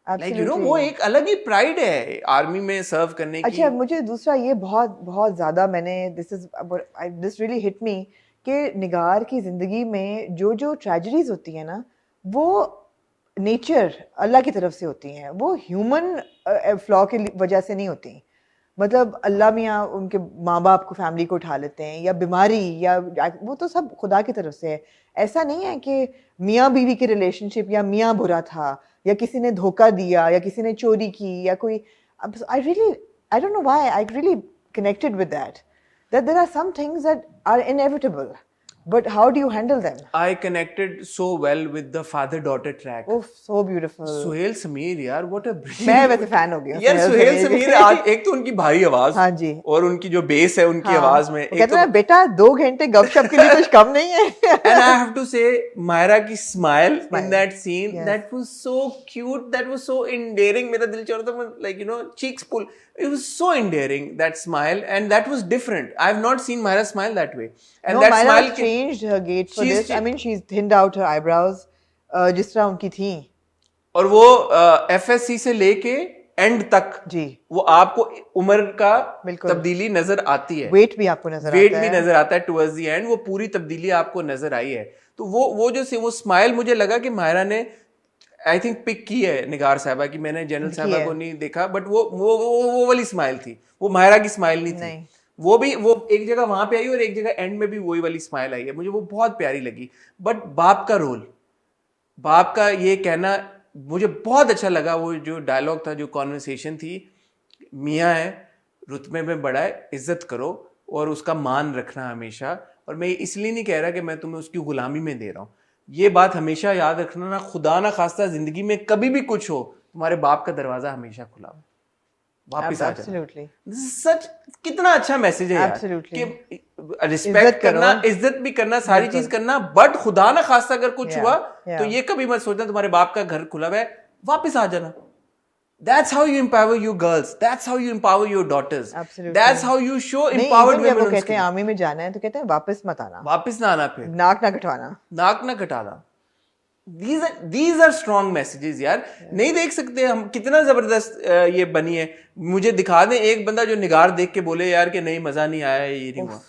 लाइक यू नो, वो एक अलग ही प्राइड है आर्मी में सर्व करने की। अच्छा, मुझे दूसरा ये बहुत बहुत ज्यादा मैंने दिस रियली हिट मी कि निगार की जिंदगी में जो ट्रेजेडीज होती है ना, वो नेचर अल्लाह की तरफ से होती हैं, वो ह्यूमन फ्लॉ की वजह से नहीं होती। मतलब अल्लाह मियाँ उनके माँ बाप को, फैमिली को उठा लेते हैं, या बीमारी, या वो तो सब खुदा की तरफ से है। ऐसा नहीं है कि मियाँ बीवी की रिलेशनशिप या मियाँ बुरा था, या किसी ने धोखा दिया, या किसी ने चोरी की, या कोई। I don't know why I really connected with that there are some things that are inevitable, but how do you handle them? I connected so well with the father-daughter track. Oh, so beautiful. Suhail Sameer यार, what a brilliant. मैं वैसे fan हो गया यार सुहेल समीर। आज एक तो उनकी भारी आवाज, हाँ जी, और उनकी जो बेस है उनकी आवाज में, कहते हैं बेटा 2 घंटे गपशप के लिए कुछ कम नहीं है। And I have to say Myra की smile in that scene, that was so cute, that was so endearing. मेरा दिल चाह रहा था, like, you know, cheeks pull. It was so endearing, that smile, and that was different. I have not seen Myra smile that way. And no, that Myra smile changed her gait for this. I mean, she's thinned out her eyebrows, जिस तरह उनकी थी। और वो FSC से लेके and तक जी वो आपको उम्र का बिल्कुल। तब्दीली नजर आती है, वेट भी आपको नजर वेट आता भी है। नजर आता है टुवर्ड्स द एंड, वो पूरी तब्दीली आपको नजर आई है। तो वो जो वो स्माइल मुझे लगा कि माहिरा ने आई थिंक पिक की है निगार साहबा की, मैंने जनरल की साहबा है। को नहीं देखा, बट वो वाली स्माइल थी, वो माहिरा की स्माइल नहीं थी। नहीं। वो एक जगह वहां पे आई और एक जगह एंड में भी वही वाली स्माइल आई है, मुझे वो बहुत प्यारी लगी। बट बाप का रोल, बाप का ये कहना मुझे बहुत अच्छा लगा। वो जो डायलॉग था, जो कॉन्वर्सेशन थी, मियाँ है, रुतबे में बड़ा है, इज्जत करो और उसका मान रखना हमेशा। और मैं इसलिए नहीं कह रहा कि मैं तुम्हें उसकी गुलामी में दे रहा हूँ, ये बात हमेशा याद रखना, ना खुदा ना खास्ता जिंदगी में कभी भी कुछ हो, तुम्हारे बाप का दरवाजा हमेशा खुला हो, वापस आ जाना। एब्सोल्युटली। सच कितना अच्छा मैसेज है यार, Absolutely. कि रिस्पेक्ट करना, इज्जत भी करना, सारी चीज करना, बट खुदा ना खास्ता अगर कुछ हुआ तो ये कभी मत सोचना तुम्हारे बाप का घर खुला हुआ है, वापस आ जाना। That's how you empower your girls. That's how you empower your daughters. Absolutely. That's how you show नहीं, empowered even जब वो women. कहते हैं आर्मी में जाना है तो कहते हैं वापस मत आना, वापस ना आना, फिर नाक ना कटवाना। नाक ना कटाना। These are strong messages यार। नहीं देख सकते हम, कितना जबरदस्त ये बनी है। मुझे दिखा दें एक बंदा जो निगार देख के बोले यार कि नहीं मजा नहीं आया, ये नहीं हुआ।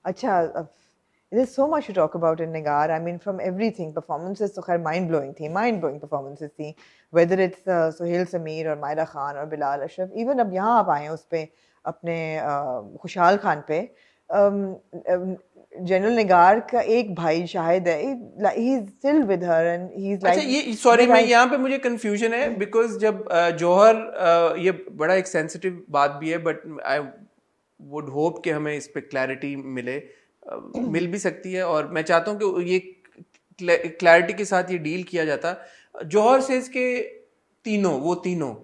अच्छा, there's so much to talk about in Nigar. I mean, from everything, performances तो खैर mind blowing performances थी, whether it's Sohail Sameer और Myra Khan और Bilal Ashraf, even अब यहाँ आप आए हैं उस पे अपने खुशहाल खान पे, जनरल निगार का एक भाई शाहिद है, he is still with her and he's like, अच्छा ये सॉरी, मैं यहाँ पे मुझे कंफ्यूजन है, बिकॉज जब जौहर, ये बड़ा एक सेंसिटिव बात भी है, बट आई वुड होप कि हमें इस पे क्लैरिटी मिले, मिल भी सकती है, और मैं चाहता हूँ कि ये क्लैरिटी के साथ ये डील किया जाता। जौहर सेज के वो तीनों,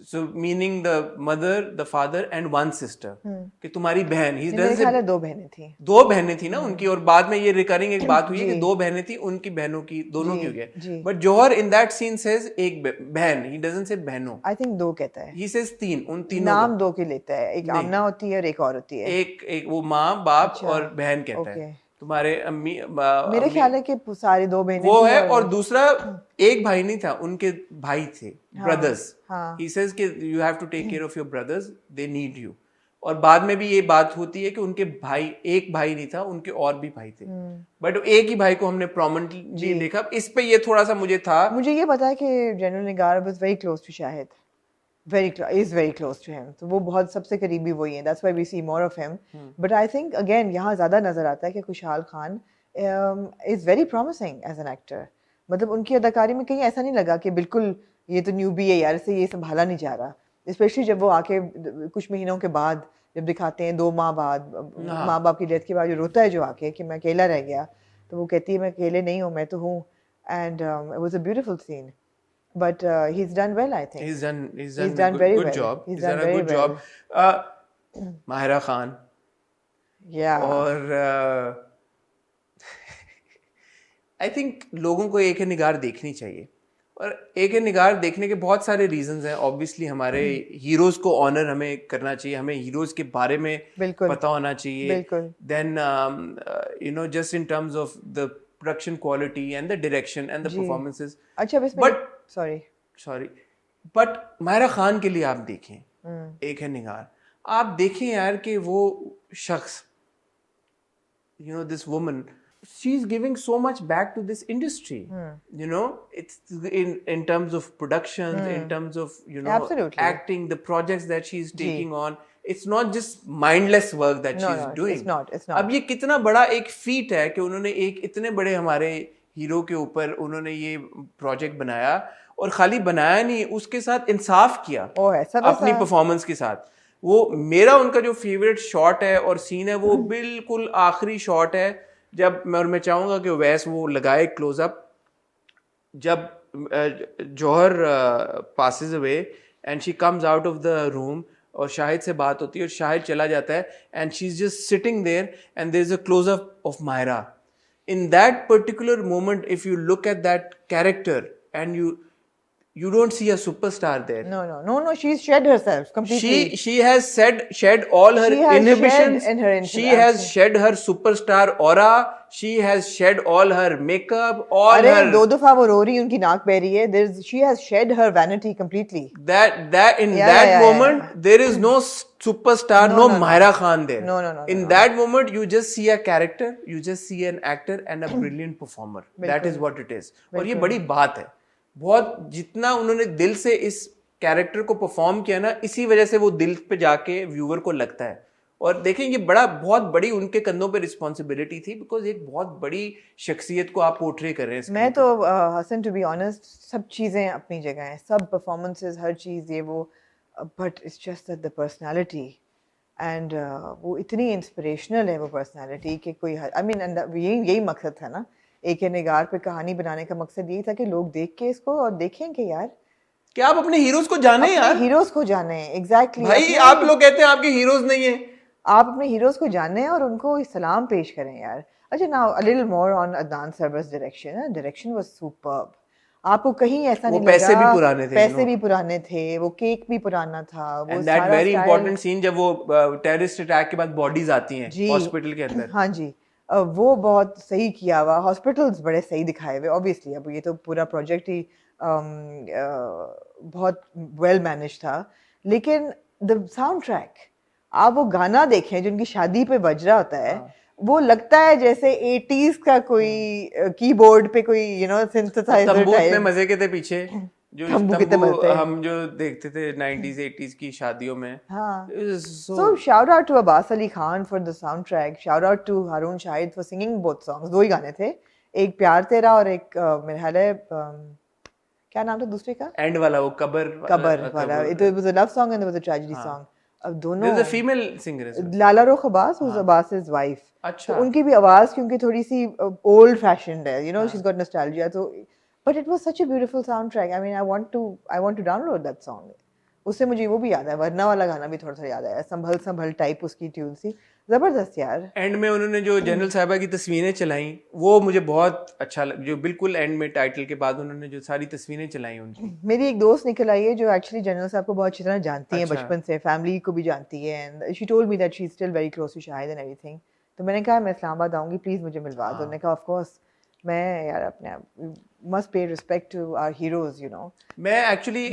सो meaning the mother, the father and one sister, कि तुम्हारी बहन, ही मेरे ख्याल है 2 बहनें थी। 2 बहनें थी ना उनकी, और बाद में ये रिकरिंग एक बात हुई है कि 2 बहनें थी, उनकी बहनों की दोनों की हो गया, but Jauhar in that scene says एक बहन, ही डजंट से बहनों, आई थिंक 2 कहता है, ही सेज 3, उन तीनों नाम 2 के लेता है, एक आमना होती है और एक और होती है, एक वो माँ बाप और बहन कहता है, तुम्हारे अम्मी, मेरे ख्याल है कि सारी 2 बहनें वो है, और दूसरा एक भाई नहीं था, उनके भाई थे, ब्रदर्स। ही सेज कि you have to take care of your brothers, they need you. और बाद में भी ये बात होती है कि उनके भाई, एक भाई नहीं था, उनके और भी भाई थे, बट एक ही भाई को हमने प्रोमिनेंटली देखा। इस पे ये थोड़ा सा मुझे ये पता है कि general Nigar was very close to Shahid, is very close to him, तो वो बहुत सबसे करीबी वही है, that's why we see more of him. But I think again यहाँ ज़्यादा नजर आता है कि खुशहाल Khan is very promising as an actor. मतलब उनकी अदाकारी में कहीं ऐसा नहीं लगा कि बिल्कुल ये तो न्यूबी है यार, इसे ये संभाला नहीं जा रहा, स्पेशली जब वो आके कुछ महीनों के बाद जब दिखाते हैं 2 माह बाद, माँ बाप की डेथ के बाद जो रोता है जो आके कि मैं अकेला रह गया, तो वो कहती है मैं अकेले नहीं हूँ, मैं तो हूँ, and it was a beautiful scene. But he's done well, I think. He's done very good well. job. He's He's done done a very good well. job. Mahira Khan. Yeah. और I think लोगों को एक निगार देखनी चाहिए, और एक निगार देखने के बहुत सारे रीजंस हैं। ऑब्वियसली हमारे हीरोज को ऑनर हमें करना चाहिए, हमें हीरोज के बारे में पता होना चाहिए। Then you know, just in terms of the production quality and the direction and the performances. अच्छा, but sorry but Mahira Khan के लिए आप देखें एक है निगार, आप देखें यार कि वो शख्स, you know, this woman, she's giving so much back to this industry. You know, it's in terms of production, in terms of, you know, Absolutely. acting, the projects that she's taking on. It's not just mindless work that she's doing. It's not. अब ये कितना बड़ा एक feet है कि उन्होंने एक इतने बड़े हमारे हीरो के ऊपर उन्होंने ये प्रोजेक्ट बनाया, और खाली बनाया नहीं, उसके साथ इंसाफ किया अपनी परफॉर्मेंस के साथ। वो मेरा उनका जो फेवरेट शॉट है और सीन है, वो बिल्कुल आखिरी शॉट है, जब मैं चाहूंगा कि वैस वो लगाए क्लोजअप, जब Jauhar passes away and she comes out of the room, और शाहिद से बात होती है और शाहिद चला जाता है, and she is just sitting there and there is a close up of Mahira. In that particular moment, if you look at that character and you don't see a superstar there. No. She's shed herself completely. She has shed all her She has inhibitions. shed in her She has shed her superstar aura. She has shed all her makeup, all अरे her दो दफा वो रो रही है, उनकी नाक बह रही है. She has shed her vanity completely. that in Yeah, that yeah, moment yeah. there is no superstar, no Myra Khan there. No. In that moment you just see a character, you just see an actor and a brilliant performer. That is what it is. और ये बड़ी बात है. बहुत जितना उन्होंने दिल से इस कैरेक्टर को परफॉर्म किया ना, इसी वजह से वो दिल पे जाके व्यूअर को लगता है. और देखें ये बहुत बड़ी उनके कंधों पे रिस्पॉन्सिबिलिटी थी, बिकॉज एक बहुत बड़ी शख्सियत को आप पोर्ट्रे कर रहे हैं. मैं तो हसन टू बी ऑनेस्ट सब चीज़ें अपनी जगह हैं, सब परफॉर्मेंसेस, हर चीज़ ये वो, but it's just that the personality and वो इतनी इंस्पिरेशनल है वो पर्सनालिटी कि कोई आई मीन यही मकसद था ना, एक निगार पे कहानी बनाने का मकसद यही था कि लोग देख के इसको और देखें कि यार क्या आप अपने हीरोज को जाने यार, हीरोज को जाने. एग्जैक्टली भाई आप लोग कहते हैं आपके हीरोज नहीं है, आप अपने हीरोज को जाने और उनको सलाम पेश करें यार. अच्छा now a little more on Adnan Sarwar's direction. Direction was superb. आपको कहीं ऐसा नहीं लगा, पैसे भी पुराने थे, पैसे भी पुराने थे, वो केक भी पुराना था, वो एंड दैट सारा वेरी style- इंपॉर्टेंट सीन जब वो टेररिस्ट अटैक के बाद बॉडीज आती हैं हॉस्पिटल के अंदर. हाँ जी, वो बहुत सही किया हुआ. हॉस्पिटल्स बड़े सही दिखाए हुए. ऑब्वियसली अब ये तो पूरा प्रोजेक्ट ही बहुत वेल मैनेज था, लेकिन द साउंड ट्रैक, आप वो गाना देखें जो उनकी शादी पे बज रहा होता है, वो लगता है जैसे 80s का कोई कीबोर्ड पे कोई सिंथेसाइजर तंबू टाइप. इतने मजे के थे पीछे, जो तंबू कितने तंबू मजे थे. हम जो देखते थे 90s 80s की शादियों में. हाँ. So So shout out to Abbas Ali Khan for the soundtrack. Shout out to Haroon Shahid for singing both songs. दो ही गाने थे, एक प्यार तेरा और एक मेरे ख्याल है क्या नाम था दूसरे का, एंड वाला वो कबर वाला. It was a love song and there was a tragedy song. अब दोनों There's a female singer as well. लाला रुख अब्बास who's Abbas's wife. अच्छा. तो उनकी भी आवाज क्योंकि थोड़ी सी ओल्ड फैशन्ड है, she's got nostalgia. तो but it was such a beautiful soundtrack. I mean I want to download that song. उससे मुझे वो भी याद है, वरना वाला गाना भी थोड़ा याद आया, संभल संभल टाइप उसकी ट्यून सी, जबरदस्त यार. एंड में उन्होंने जो जनरल साहिबा की तस्वीरें चलाई वो मुझे बहुत अच्छा लगा, जो बिल्कुल एंड में टाइटल के बाद उन्होंने जो सारी तस्वीरें चलाई उनकी. मेरी एक दोस्त निकल आई है जो एक्चुअली जनरल साहब को बहुत अच्छी तरह जानती है, अच्छा. बचपन से फैमिली को भी जानती है, and she told me that she is still very close to Shahid and everything. तो मैंने कहा मैं इस्लामाबाद आऊंगी, प्लीज मुझे मिलवा दो. उन्होंने कहा ऑफ कोर्स, मैं यार अपने must pay respect to our heroes. मैं एक्चुअली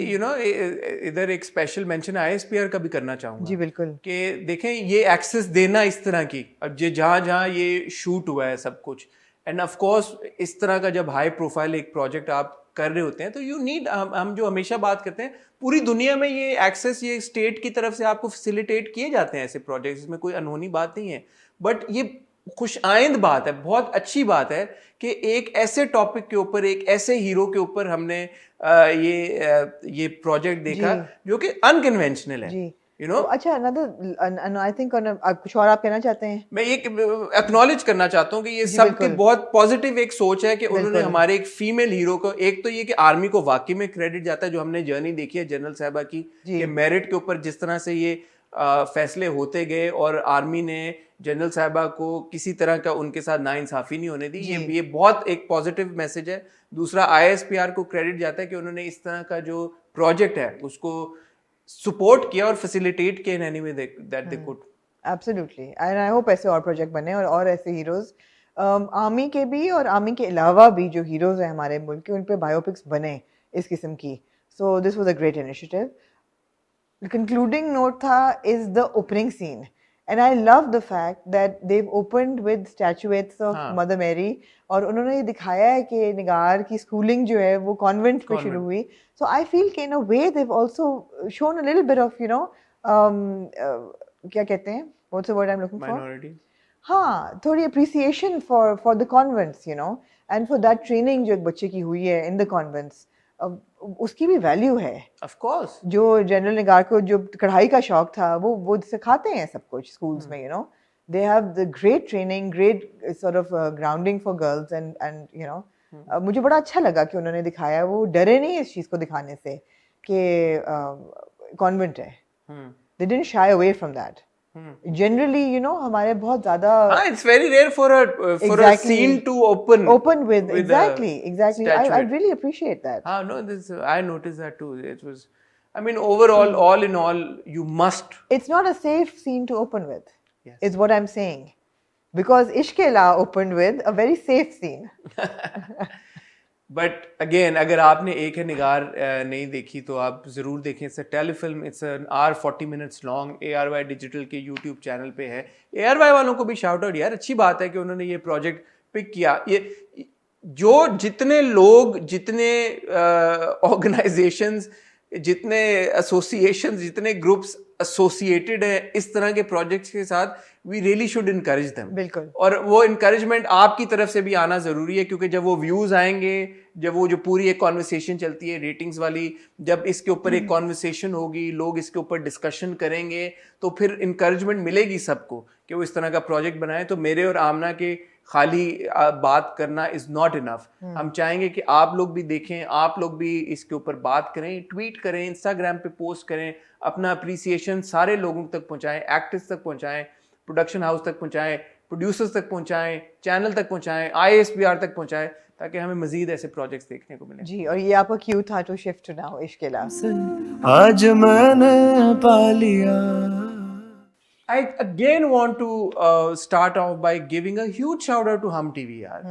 इधर एक स्पेशल मेंशन ISPR का भी करना चाहूंगा. जी बिल्कुल. कि देखें ये एक्सेस देना इस तरह की, अब ये जहाँ ये शूट हुआ है सब कुछ, एंड ऑफ कोर्स इस तरह का जब हाई प्रोफाइल एक प्रोजेक्ट आप कर रहे होते हैं तो यू नीड, हम जो हमेशा बात करते हैं पूरी दुनिया में ये एक्सेस ये स्टेट की तरफ से आपको फैसिलिटेट किए जाते हैं ऐसे प्रोजेक्ट्स, इसमें कोई अनहोनी बात नहीं है. बट ये खुश आइंद बात है, बहुत अच्छी बात है कि एक ऐसे टॉपिक के ऊपर, एक ऐसे हीरो के ऊपर हमने ये प्रोजेक्ट देखा जो कि अनकन्वेंशनल है. अच्छा अनदर आई थिंक कुछ और आप कहना चाहते हैं? मैं ये एक्नॉलेज करना चाहता हूँ कि ये सबके बहुत पॉजिटिव एक सोच है कि उन्होंने हमारे एक फीमेल हीरो को, एक तो ये कि आर्मी को वाकई में क्रेडिट जाता है, जो हमने जर्नी देखी है जनरल साहिबा की, कि मेरिट के ऊपर जिस तरह से ये फैसले होते गए और आर्मी ने जनरल साहिबा को किसी तरह का उनके साथ नाइंसाफी नहीं होने दी, ये बहुत एक पॉजिटिव मैसेज है. दूसरा ISPR को क्रेडिट जाता है कि उन्होंने इस तरह का जो प्रोजेक्ट है उसको सपोर्ट किया और फैसिलिटेट किया in any way that they could. Absolutely, and I hope ऐसे और प्रोजेक्ट बने और ऐसे हीरोज आर्मी के भी और आर्मी के अलावा भी जो हीरोज हैं हमारे मुल्क के, उन पे बायोपिक्स बने इस किस्म की. So this was a great initiative. Concluding note था is the opening scene, and I love the fact that they've opened with statuettes of Mother Mary, और उन्होंने ये दिखाया है कि निगार की स्कूलिंग जो है वो कॉन्वेंट में शुरू हुई. So I feel कि in a way they've also shown a little bit of क्या कहते हैं, what's the word I'm looking for? Minority. हाँ, थोड़ी appreciation for the convents, and for that training जो एक बच्चे की हुई है in the convents. उसकी भी वैल्यू है. Of course. जो जनरल निगार को जो कढ़ाई का शौक था वो सिखाते हैं सब कुछ स्कूल्स में. they have the great training, great sort of grounding for girls, and मुझे बड़ा अच्छा लगा कि उन्होंने दिखाया, वो डरे नहीं इस चीज को दिखाने से कि कॉन्वेंट है. they didn't shy away from that. Generally you know हमारे बहुत ज्यादा It's very rare for a Exactly. scene to open with exactly I statuette. really appreciate that. No, I noticed that too. It was, I mean, overall, all in all, you must. It's not a safe scene to open with. Yes. Is what I'm saying, because Ishkela opened with a very safe scene. But again अगर आपने एक है निगार नहीं देखी तो आप ज़रूर देखें. It's a telefilm, it's an hour 40 minutes long. ARY digital के यूट्यूब चैनल पे है. ARY वालों को भी शाउट आउट यार, अच्छी बात है कि उन्होंने ये प्रोजेक्ट पिक किया. ये जो जितने लोग, जितने ऑर्गेनाइजेशंस, जितने एसोसिएशंस, जितने ग्रुप्स एसोसिएटेड हैं इस तरह के प्रोजेक्ट्स के साथ, we really should encourage them. बिल्कुल. और वो इनकरेजमेंट आपकी तरफ से भी आना ज़रूरी है, क्योंकि जब वो व्यूज़ आएंगे, जब वो जो पूरी एक कॉन्वर्सेशन चलती है रेटिंग्स वाली, जब इसके ऊपर एक कॉन्वर्सेशन होगी, लोग इसके ऊपर डिस्कशन करेंगे, तो फिर इनकरेजमेंट मिलेगी सबको कि वो इस तरह का प्रोजेक्ट बनाए. तो मेरे और आमना के खाली बात करना इज़ नॉट इनफ. हम चाहेंगे कि आप लोग भी देखें, आप लोग भी इसके ऊपर बात करें, ट्वीट करें, इंस्टाग्राम पे पोस्ट करें, अपना अप्रिसिएशन सारे लोगों तक पहुंचाएं, एक्टर्स तक पहुंचाएं, प्रोडक्शन हाउस तक पहुंचाएं, प्रोड्यूसर्स तक पहुंचाएं, चैनल तक पहुंचाएं, ISPR तक पहुंचाएं, ताकि हमें मजीद ऐसे प्रोजेक्ट्स देखने को मिले. जी, और ये आपका क्यू था टू शिफ्ट नाउ इश्केला. आज मैंने पा लिया. I again want to start off by giving a huge shout out to Hum TV यार.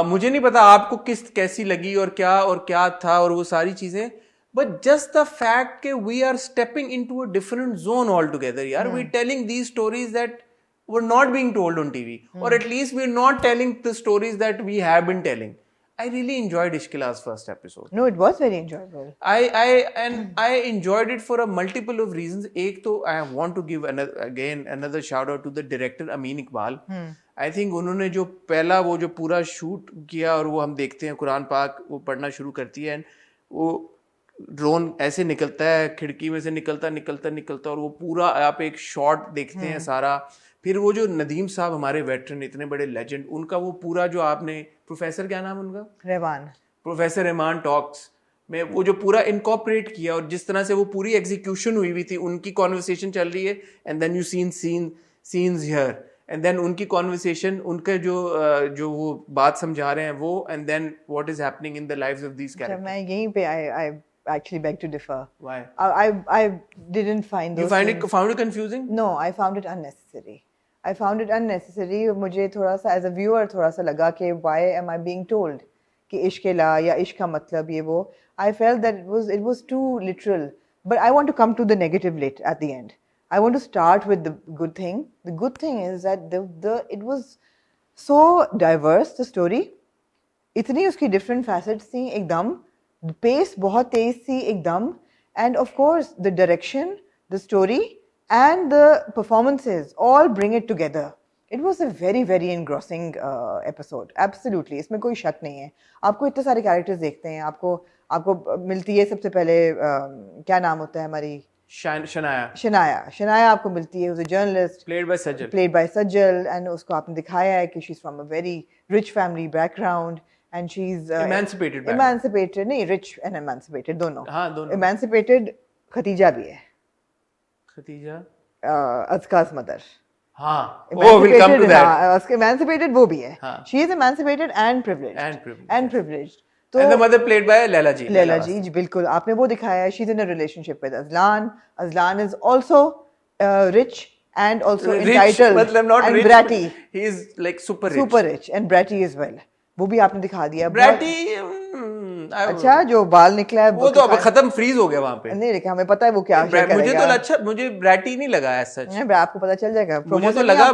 मुझे नहीं पता आपको कैसी लगी और क्या था और वो सारी चीजें, but just the fact कि we are stepping into a different zone altogether यार. We're telling these stories that were not being told on TV, or at least we're not telling the stories that we have been telling. I really enjoyed Ishkila's first episode. No, it was very enjoyable. I enjoyed it for a multiple of reasons. एक तो I want to give another shout out to the director Amin Iqbal. I think उन्होंने जो पहला वो जो पूरा shoot किया, और वो हम देखते हैं कुरान पाक वो पढ़ना शुरू करती है, वो ड्रोन ऐसे निकलता है, खिड़की में से निकलता और वो पूरा आप एक शॉट देखते हैं सारा. फिर वो जो नदीम साहब हमारे वेटरन, इतने बड़े लेजेंड, उनका वो पूरा जो आपने, प्रोफेसर क्या नाम उनका, रहमान, प्रोफेसर रहमान टॉक्स में वो जो पूरा इनकॉर्पोरेट किया, और जिस तरह से वो पूरी एग्जीक्यूशन हुई थी, उनकी कॉन्वर्सेशन चल रही है, and then you scenes here, and then उनकी कॉन्वर्सेशन, उनके जो वो बात समझा रहे हैं वो, and then what is happening in the lives of these characters. मैं यहीं पे I actually beg to differ. Why? I didn't find those. You found it confusing? No, I found it unnecessary. मुझे थोड़ा सा एज अ व्यूअर थोड़ा सा लगा कि why am I being told कि इश्केला या इश्क का मतलब ये वो. I felt that it was too literal. But I want to come to the negative at the end. I want to start with the good thing. The good thing is that it was so diverse, the story. इतनी उसकी different facets थी एकदम. The pace बहुत तेज थी एकदम. And of course, the direction, the story, and the performances all bring it together. It was a very, very engrossing episode. Absolutely. इसमें कोई शक नहीं है. आपको इतने सारे characters देखते हैं. आपको मिलती है सबसे पहले क्या नाम होता है हमारी, शनाया आपको मिलती है. who's a journalist played by Sajal, and उसको आपने दिखाया है कि she's from a very rich family background, and she's emancipated नहीं, rich and emancipated दोनों. emancipated खतीजा भी है, Azka's mother. हाँ, we'll come to that. Emancipated वो भी है. She is emancipated and privileged. तो and the mother played by Laila ji. बिल्कुल आपने वो दिखाया है. She's in a relationship with Azlan. Azlan is also rich and also entitled मतलब not and rich, bratty. He is like super rich and bratty as well. वो भी आपने दिखा दिया. bratty अच्छा, जो बाल निकला है वो तो अब खत्म, फ्रीज हो गया वहाँ पे. नहीं, लेकिन हमें पता है वो क्या मुझे ब्रैटी नहीं लगा ऐसा. आपको पता चल जाएगा.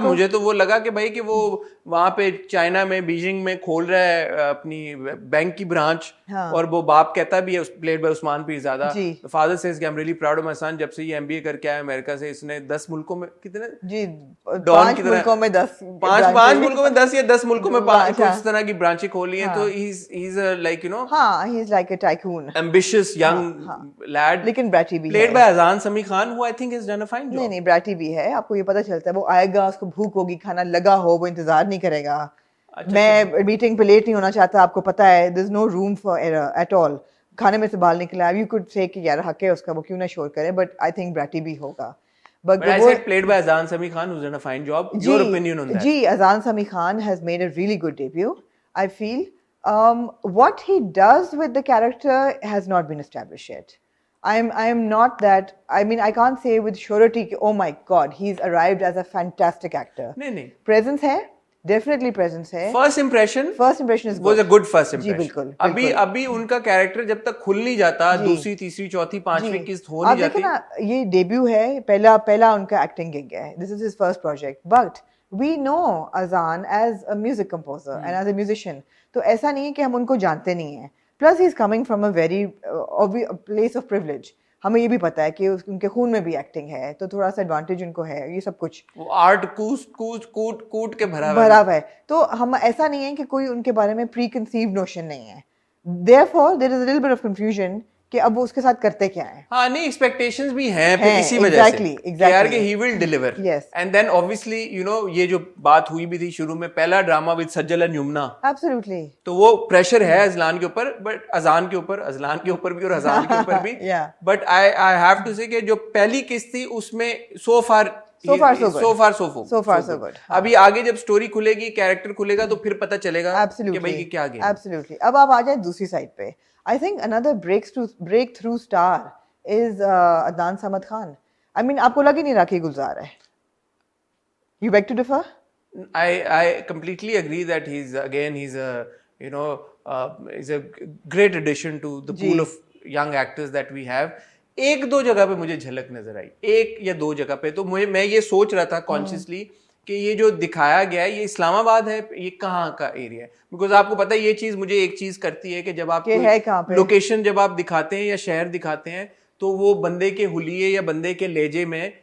मुझे तो वो लगा कि भाई कि वो वहाँ पे चाइना में बीजिंग में खोल रहा है अपनी बैंक की ब्रांच. और वो बाप कहता भी है, played by Usman Peerzada, father says कि I am really proud of my son. जब से ये MBA करके आया अमेरिका से, इसने 10 मुल्कों में कितने जी 5 मुल्कों में 10 5 मुल्कों में 10 या 10 मुल्कों में 5 कुछ इस तरह की ब्रांचें खोली हैं. तो he is like you know, he is like a tycoon, ambitious young lad. लेकिन ब्रैटी भी played by Azan Sami Khan, who I think has done a fine job. नहीं ब्रैटी भी है. आपको ये पता चलता है वो आएगा, उसको भूख होगी, खाना लगा हो, वो इंतजार नहीं करेगा. मैं मीटिंग पे लेट नहीं होना चाहता, आपको पता है there's no room for error at all. खाने में से बाल निकला, you could say कि यार हक है उसका, वो क्यों ना शोर करे, but I think ब्रैटी भी होगा. But I said played by Azan Sami Khan, who's done a fine job. Your opinion on that? Ji, Azan Sami Khan has made a really good debut, I feel. What he does with the character has not been established yet. I am not that. I mean, I can't say with surety, oh my God, he's arrived as a fantastic actor. नहीं. Presence है, definitely presence है. First impression is was good. a good first ji impression. बिल्कुल. अभी उनका character जब तक खुल नहीं जाता, दूसरी, तीसरी, चौथी, पांचवी किस्त हो नहीं जाती. देखिए ना, ये डेब्यू है, पहला उनका एक्टिंग गिग है. This is his first project, but we know Azan as a music composer and as a musician. तो ऐसा नहीं है कि हम उनको जानते नहीं हैं. Plus he's coming from a very place of privilege. हमें ये भी पता है कि उनके खून में भी एक्टिंग है, तो थोड़ा सा एडवांटेज उनको है, ये सब कुछ. आर्ट कूट के भरा हुआ है. तो हम ऐसा नहीं है कि कोई उनके बारे में प्री कंसीव्ड नोशन नहीं है. Therefore there is a little bit of confusion कि अब वो उसके साथ करते क्या है. हाँ नहीं, एक्सपेक्टेशंस भी हैं फिर इसी वजह से यार कि he will deliver. Yes. And then obviously you know ये जो बात हुई भी थी शुरू में, पहला drama with Sajal and Yumna. Absolutely. तो वो प्रेशर है अजलान के ऊपर, बट अजान के ऊपर भी और अजान के ऊपर भी. बट आई हैव टू से कि जो पहली किस्त थी उसमें so far so good. अभी आगे जब स्टोरी खुलेगी, कैरेक्टर खुलेगा, तो फिर पता चलेगा कि भाई क्या गया. Absolutely. अब आप आ जाए दूसरी साइड पे. I think another breakthrough star is Adnan Samad Khan. I mean, आपको लग ही नहीं रहा कि गुलजार है. You beg to differ? I completely agree that he's a great addition to the pool of young actors that we have. एक दो जगह पे मुझे झलक नजर आई, एक या दो जगह पे. तो मैं ये सोच रहा था कॉन्शियसली कि ये जो दिखाया गया है ये इस्लामाबाद है, ये कहाँ का एरिया है. बिकॉज आपको पता है ये चीज मुझे एक चीज करती है कि जब आप लोकेशन जब आप दिखाते हैं या शहर दिखाते हैं तो वो बंदे के हुलिये या बंदे के लहजे में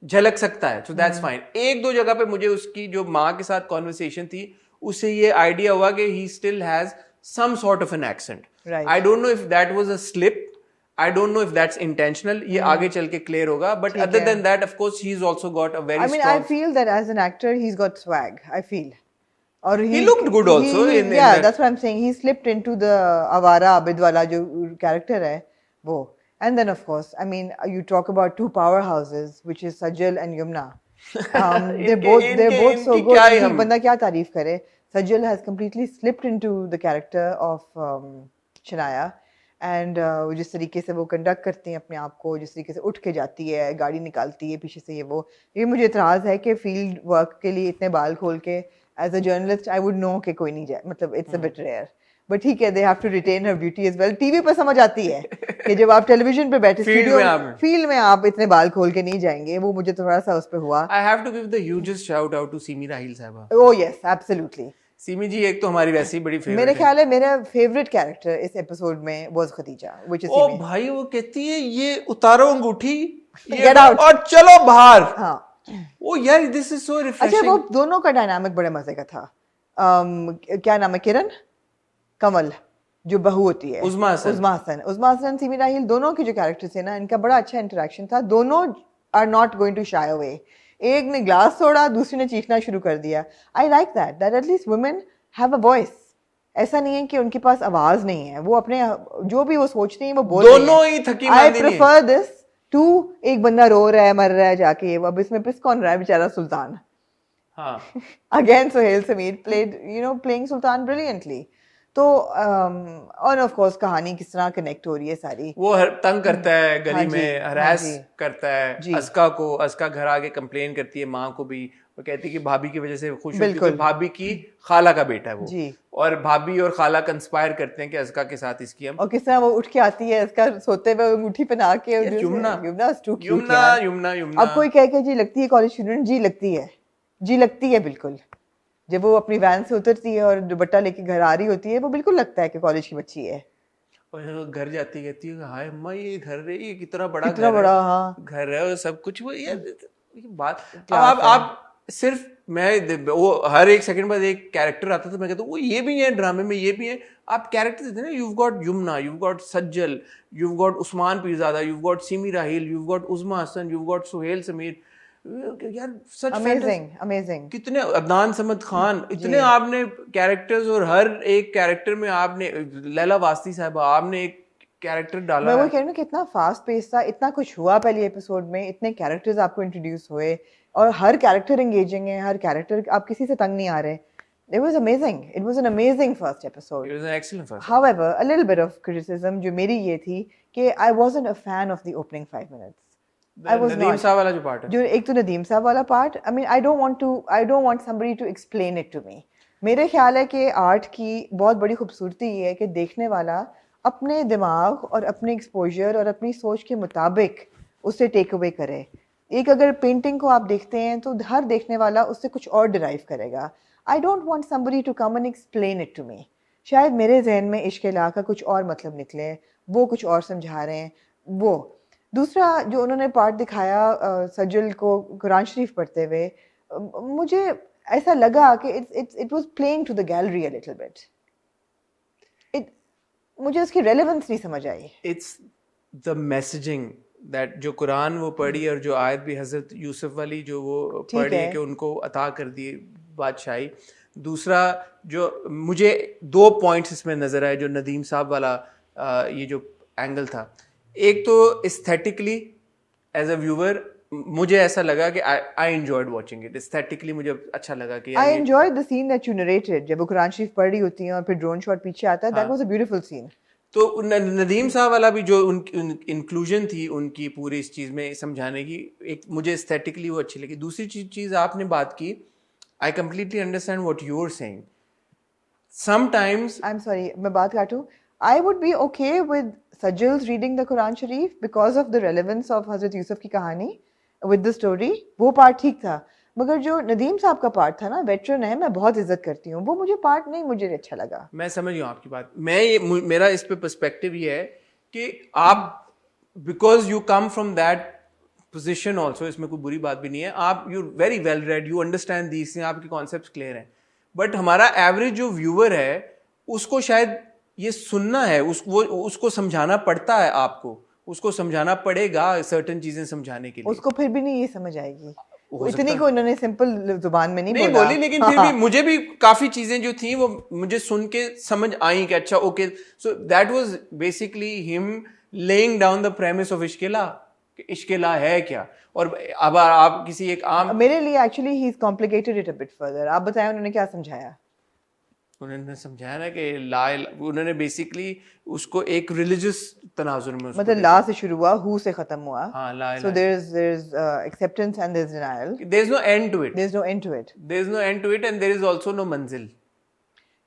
झलक सकता है. So that's fine. एक दो जगह पे मुझे उसकी जो माँ के साथ कॉन्वर्सेशन थी उससे ये आइडिया हुआ कि he still has some sort of an accent. I don't know if that was a slip. I don't know if that's intentional. ये आगे चल के clear होगा. But other than that, of course, he's also got a very strong. I feel that as an actor, he's got swag. I feel. Or he looked good also. That's what I'm saying. He slipped into the Awara Abid wala जो character है वो. And then of course, I mean, you talk about two powerhouses, which is Sajal and Yumna. They're both so good. बंदा क्या तारीफ करे. Sajal has completely slipped into the character of Shania. And जिस तरीके से वो कंडक्ट करती हैं अपने आप को, जिस तरीके से उठ के जाती है, गाड़ी निकालती है पीछे से, ये मुझे इतराज़ है कि फील्ड वर्क के लिए इतने बाल खोल के as a journalist I would know कि कोई नहीं जाए. मतलब it's a bit rare, but ठीक है, they have to retain her beauty as well. TV पर समझ आती है कि जब आप टेलीविजन पे बैठे फील्ड में आप इतने बाल खोल के नहीं जाएंगे. वो मुझे थोड़ा सा उस पर हुआ. I have to give the hugest shout out to Simi Raheel साहबा. Oh yes, absolutely. Simi ji एक तो हमारी वैसे ही बड़ी फेवरेट मेरे ख्याल है मेरा फेवरेट कैरेक्टर इस एपिसोड में वाज खदीजा, व्हिच इज ओ भाई वो कहती है ये उतारो अंगूठी गेट आउट और चलो बाहर. हाँ ओ यार दिस इज सो रिफ्रेशिंग. अच्छा, वो दोनों का डायनामिक बड़े मजे का था. क्या नाम है, किरण कमल जो बहू होती है, उज़मा हसन, सिमी राहिल, दोनों के जो कैरेक्टर्स है ना, इनका बड़ा अच्छा इंटरेक्शन था. दोनों are not going to shy away. एक ने ग्लास तोड़ा, दूसरी ने चीखना शुरू कर दिया. I like that at least women have a voice. ऐसा नहीं है कि उनके पास आवाज नहीं है, वो अपने जो भी वो सोचती हैं वो बोल रही हैं. दोनों ही थकी आई प्रेफर दिस टू एक बंदा रो रहा है, मर रहा है जाके, अब इसमें पिस कौन रहा है बेचारा सुल्तान. हाँ. अगेन सोहेल समीर प्लेइंग सुल्तान ब्रिलियंटली. तो और ऑफ कोर्स कहानी किस तरह कनेक्ट हो रही है सारी. वो तंग करता है गली में, हरास करता है अस्का घर आके कंप्लेन करती है माँ को भी. वो कहती है कि भाभी की वजह से खुश होती है, भाभी की खाला का बेटा है वो जी. और भाभी और खाला कंस्पायर करते हैं कि अस्का के साथ इसकी हम. और किस तरह वो उठ के आती है अस्का सोते हुए अंगूठी पहना के. युमना. अब कोई कह के जी लगती है कॉलेज स्टूडेंट, जी लगती है बिल्कुल. जब वो अपनी वैन से उतरती है और दुपट्टा लेके घर आ रही होती है, वो बिल्कुल लगता है कि कॉलेज की बच्ची है. और घर जाती कहती है हाय अम्मा ये घर है, ये कितना बड़ा हाँ घर है और सब कुछ. वो ये बात आप सिर्फ मैं वो हर एक सेकंड बाद एक कैरेक्टर आता था, मैं कहता हूँ वो ये भी है ड्रामे में, ये भी है. आप कैरेक्टर देते ना, you've got Yamuna, you've got सज्जल, you've got Usman Pirzada, you've got Simi Rahil, you've got उज़मा Hasan, you've got Sohail Sameer. यार सच अमेजिंग. कितने अदनान समद खान, इतने आपने कैरेक्टर्स, और हर एक कैरेक्टर में आपने लैला वास्ती साहबा, आपने एक कैरेक्टर मैं डाला वो है। कह रही हूँ कि इतना फास्ट पेस था, इतना कुछ हुआ पहले एपिसोड में, इतने कैरेक्टर्स आपको इंट्रोड्यूस हुए और हर कैरेक्टर एंगेजिंग है, हर कैरेक्टर आप किसी से तंग नहीं आ रहे. It was amazing. It was an amazing first episode. It was an excellent first. However, a little bit of criticism जो मेरी ये थी कि I wasn't a fan of the opening 5 minutes. I was Nadeem not. साहब वाला जो part है, जो एक तो नदीम साहब वाला part, I mean, I don't want somebody to explain it to me. मेरे ख्याल है कि आर्ट की बहुत बड़ी खूबसूरती ये है कि देखने वाला अपने दिमाग और अपने एक्सपोजर और अपनी सोच के मुताबिक उससे टेक अवे करे. एक अगर पेंटिंग को आप देखते हैं तो हर देखने वाला उससे कुछ और डिराइव करेगा. I don't want somebody to come and explain it to me. शायद मेरे जहन में इश्क ला का कुछ और मतलब निकले, वो कुछ और समझा रहे हैं. वो दूसरा जो उन्होंने पार्ट दिखाया सजल को कुरान शरीफ पढ़ते हुए, मुझे ऐसा लगा कि it was playing to the gallery a little bit. मुझे उसकी रेलेवेंस नहीं समझ आई. इट्स द मैसेजिंग दैट जो कुरान वो पढ़ी और जो आयत भी हजरत यूसुफ वाली जो वो पढ़ी है। कि उनको अता कर दी बादशाही. दूसरा जो मुझे 2 पॉइंट्स इसमें नजर आए जो नदीम साहब वाला ये जो एंगल था. एक तो एस्थेटिकली एज अ व्यूअर मुझे ऐसा लगा कि I enjoyed watching it. Aesthetically मुझे अच्छा लगा कि I enjoyed the scene that you narrated. जब वो कुरान शरीफ पढ़ रही होती हैं और फिर ड्रोन शॉट पीछे आता है, that was a beautiful scene. तो नदीम साहब वाला भी जो इंक्लूजन थी उनकी पूरी इस चीज़ में समझाने की, एक मुझे एस्थेटिकली वो अच्छी लगी. दूसरी चीज़ आपने बात की, I completely understand what you are saying. Sometimes I'm sorry, मैं बात काटूं. I would be okay with Sajjal's reading the Quran Sharif because of the relevance of Hazrat Yusuf की कहानी with the story. वो पार्ट ठीक था. मगर जो नदीम साहब का पार्ट था ना, वेटरन है, मैं बहुत इज्जत करती हूँ, वो मुझे पार्ट नहीं मुझे अच्छा लगा. मैं समझ गया आपकी बात. मेरा इस पे पर्सपेक्टिव ये है कि आप because you come from that position also, इसमें कोई बुरी बात भी नहीं है, आप you very well read, you understand these things, आपके कॉन्सेप्ट्स क्लियर हैं. बट हमारा एवरेज जो व्यूअर है उसको शायद ये सुनना है, उसको समझाना पड़ता है, आपको उसको समझाना पड़ेगा सर्टेन चीजें समझाने के लिए. उसको फिर भी नहीं ये समझ आएगी. हो इतनी सकता को इन्होंने सिंपल जुबान में नहीं नहीं बोला. बोली, लेकिन फिर भी मुझे भी काफी चीजें जो थी वो मुझे सुन के समझ आई कि अच्छा okay. So that was basically him laying down the premise of Ishqila. Ishqila है क्या, और अब आप किसी एक आम, मेरे लिए actually he is complicated it a bit further. आप बताएं उन्होंने क्या समझाया. उन्होंने समझाया ना कि उन्होंने बेसिकली उसको एक रिलीजियस तनाजुर में मतलब ला से शुरू हुआ, हु से खत्म हुआ. हाँ, ला So there's acceptance and there's denial. There is no end to it, There's no end to it. There is no end to it and there is also no मंजिल.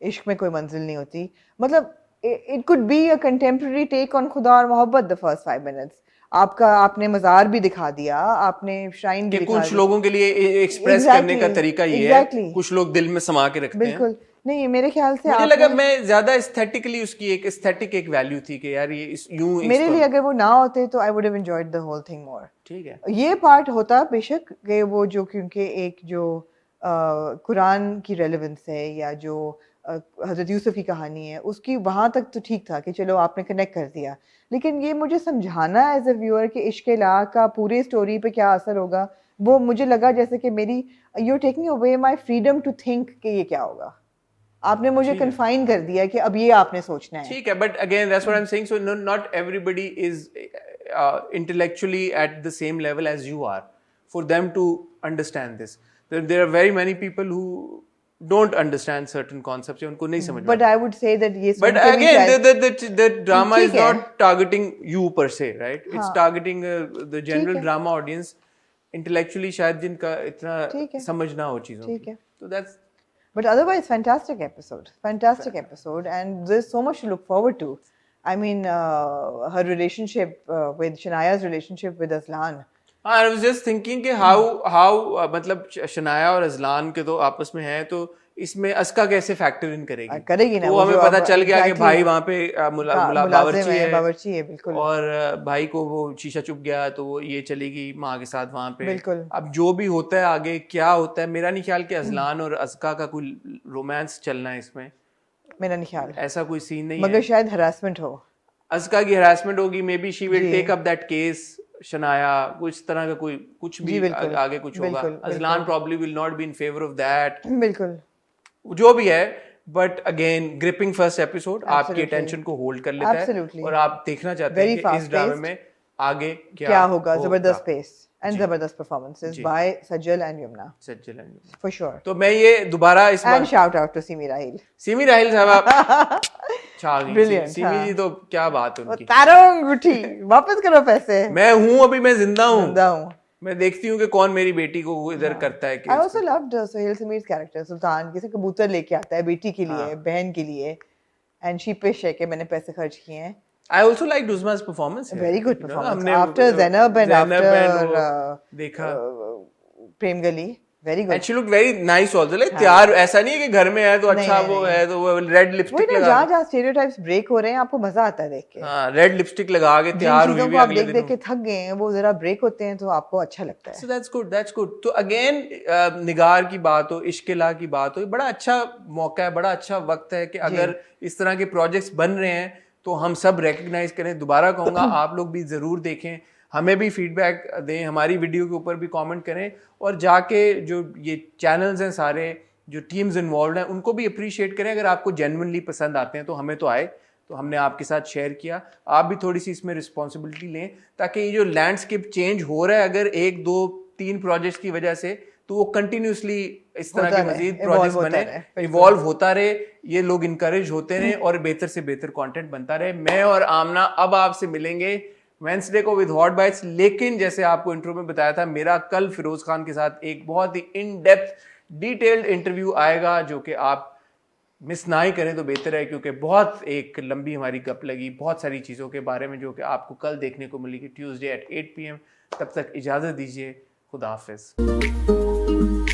इश्क में कोई मंजिल नहीं होती. मतलब it could be a contemporary take on खुदा और मोहब्बत the first 5 minutes. आपने मज़ार भी दिखा दिया, आपने श्राइन भी कि दिखा कुछ दी. लोगों के लिए एक्सप्रेस Exactly, करने का तरीका ये exactly. है, कुछ लोग दिल में समा के रखते हैं. बिल्कुल नहीं, मेरे ख्याल से मुझे लगा मैं ज्यादा एस्थेटिकली उसकी एक एस्थेटिक एक वैल्यू थी कि यार ये यूं मेरे लिए अगर वो ना होते तो I would have enjoyed the whole thing more. ठीक है. ये पार्ट होता बेशक कि वो जो क्योंकि एक जो कुरान की रेलेवेंस है या जो हज़रत यूसुफ की कहानी है उसकी वहाँ तक तो ठीक था कि चलो आपने कनेक्ट कर दिया. लेकिन ये मुझे समझाना एज अ व्यूअर कि इश्क ला का पूरे स्टोरी पे क्या असर होगा, वो मुझे लगा जैसे कि मेरी you are taking away my freedom to think कि ये क्या होगा. आपने मुझे कन्फाइन कर दिया कि अब ये आपने सोचना है. ठीक है, but again that's what I am saying. So not everybody is intellectually at the same level as you are for them to understand this. There are very many people who don't understand certain concepts. उनको नहीं समझ. But I would say that ये But again, the drama is not targeting you per se, right? It's targeting the general drama audience, intellectually शायद जिनका इतना समझ ना हो चीजों की. So that's. But otherwise, fantastic episode, and there's so much to look forward to. I mean, her relationship with Shanaya's relationship with Aslan. I was just thinking कि how मतलब शनाया और अजलान के तो आपस में हैं, तो इसमें अस्का कैसे फैक्टर इन करेगी ना. तो हमें पता चल गया कि भाई वहाँ पे बावर्ची है बिल्कुल. और भाई को वो शीशा चुप गया तो वो ये चलेगी माँ के साथ वहाँ पे. बिल्कुल. अब जो भी होता है आगे क्या होता है, मेरा नहीं ख्याल कि अजलान और अस्का का कोई रोमांस चलना है इसमें. मेरा नहीं ख्याल ऐसा कोई सीन नहीं मगर शायद हरासमेंट हो. अस्का की हरासमेंट होगी, maybe she will take up that case. Shanaya कुछ तरह का कुछ भी आगे कुछ होगा. Azlan probably will not be in favour of that. बिल्कुल. जो भी है, but again gripping first episode आपकी Absolutely. अटेंशन को होल्ड कर लेता Absolutely. है और आप देखना चाहते Very हैं कि इस fast-paced. ड्रामे में आगे क्या होगा, जबरदस्त पेस एंड जबरदस्त performances by Sajal and Yumna Sajal and- for sure तो मैं ये दोबारा इस एंड बार shout out to Simi Raheel Simi Raheel साहब छा गई Brilliant, सिमी हाँ। जी तो क्या बात है उनकी तारों अंगूठी वापस करो पैसे मैं हूं अभी मैं जिंदा हूं जिंदा हूं मैं देखती हूँ कि कौन मेरी बेटी को इधर करता है आई कि आल्सो लव्ड सोहेल समीर's कैरेक्टर सुल्तान किसी कबूतर लेके आता है बेटी के लिए बहन के लिए एंड शीपिश है कि मैंने पैसे खर्च किए हैं I also liked Uzma's performance here. Very good You know, performance हमने after Zainab and Zainab and वो आफ्टर देखा Prem Gali very and good she looked very nice also like तैयार ऐसा नहीं है कि घर में है तो अच्छा नहीं, वो नहीं। है तो वो रेड वही लिपस्टिक ना लगा जहाँ जहाँ स्टेरियोटाइप्स ब्रेक हो रहे हैं आपको मजा आता है देख के हाँ रेड लिपस्टिक लगा के जिन तैयार हुई चीजों हुई को आप अगले देख देख के दिन थक गए हैं वो जरा ब्रेक होते हैं तो आपको अच्छा लगता है so that's good तो again निगार की बात हो इश्किला की बात हो ये बड़ा अच्छा मौका है बड़ा अच्छा वक्त है कि अगर इस तरह के प्रोजेक्ट्स बन रहे हैं तो हम सब रिकग्नाइज करें दोबारा कहूँगा आप लोग भी ज़रूर देखें हमें भी फीडबैक दें हमारी वीडियो के ऊपर भी कमेंट करें और जाके जो ये चैनल्स हैं सारे जो टीम्स इन्वॉल्व हैं उनको भी अप्रिशिएट करें अगर आपको जेन्युइनली पसंद आते हैं तो हमें तो आए तो हमने आपके साथ शेयर किया आप भी थोड़ी सी इसमें रिस्पॉन्सिबिलिटी लें ताकि ये जो लैंडस्केप चेंज हो रहा है अगर 1 2 3 प्रोजेक्ट्स की वजह से तो वो कंटिन्यूसली इस तरह होता के रहे, मजीद evolve प्रोजेक्ट्स होता बने रहे, इवॉल्व होता रहे ये लोग इनकरेज होते रहे और बेहतर से बेहतर कंटेंट बनता रहे मैं और आमना अब आपसे मिलेंगे वेंसडे को विद हॉट बाइट्स लेकिन जैसे आपको इंट्रो में बताया था मेरा कल फिरोज खान के साथ एक बहुत ही इन डेप्थ डिटेल्ड इंटरव्यू आएगा जो कि आप मिस ना ही करें तो बेहतर है क्योंकि बहुत एक लंबी हमारी गप लगी बहुत सारी चीज़ों के बारे में जो कि आपको कल देखने को मिलेगी ट्यूसडे एट 8 PM तब तक इजाज़त दीजिए खुदा हाफिज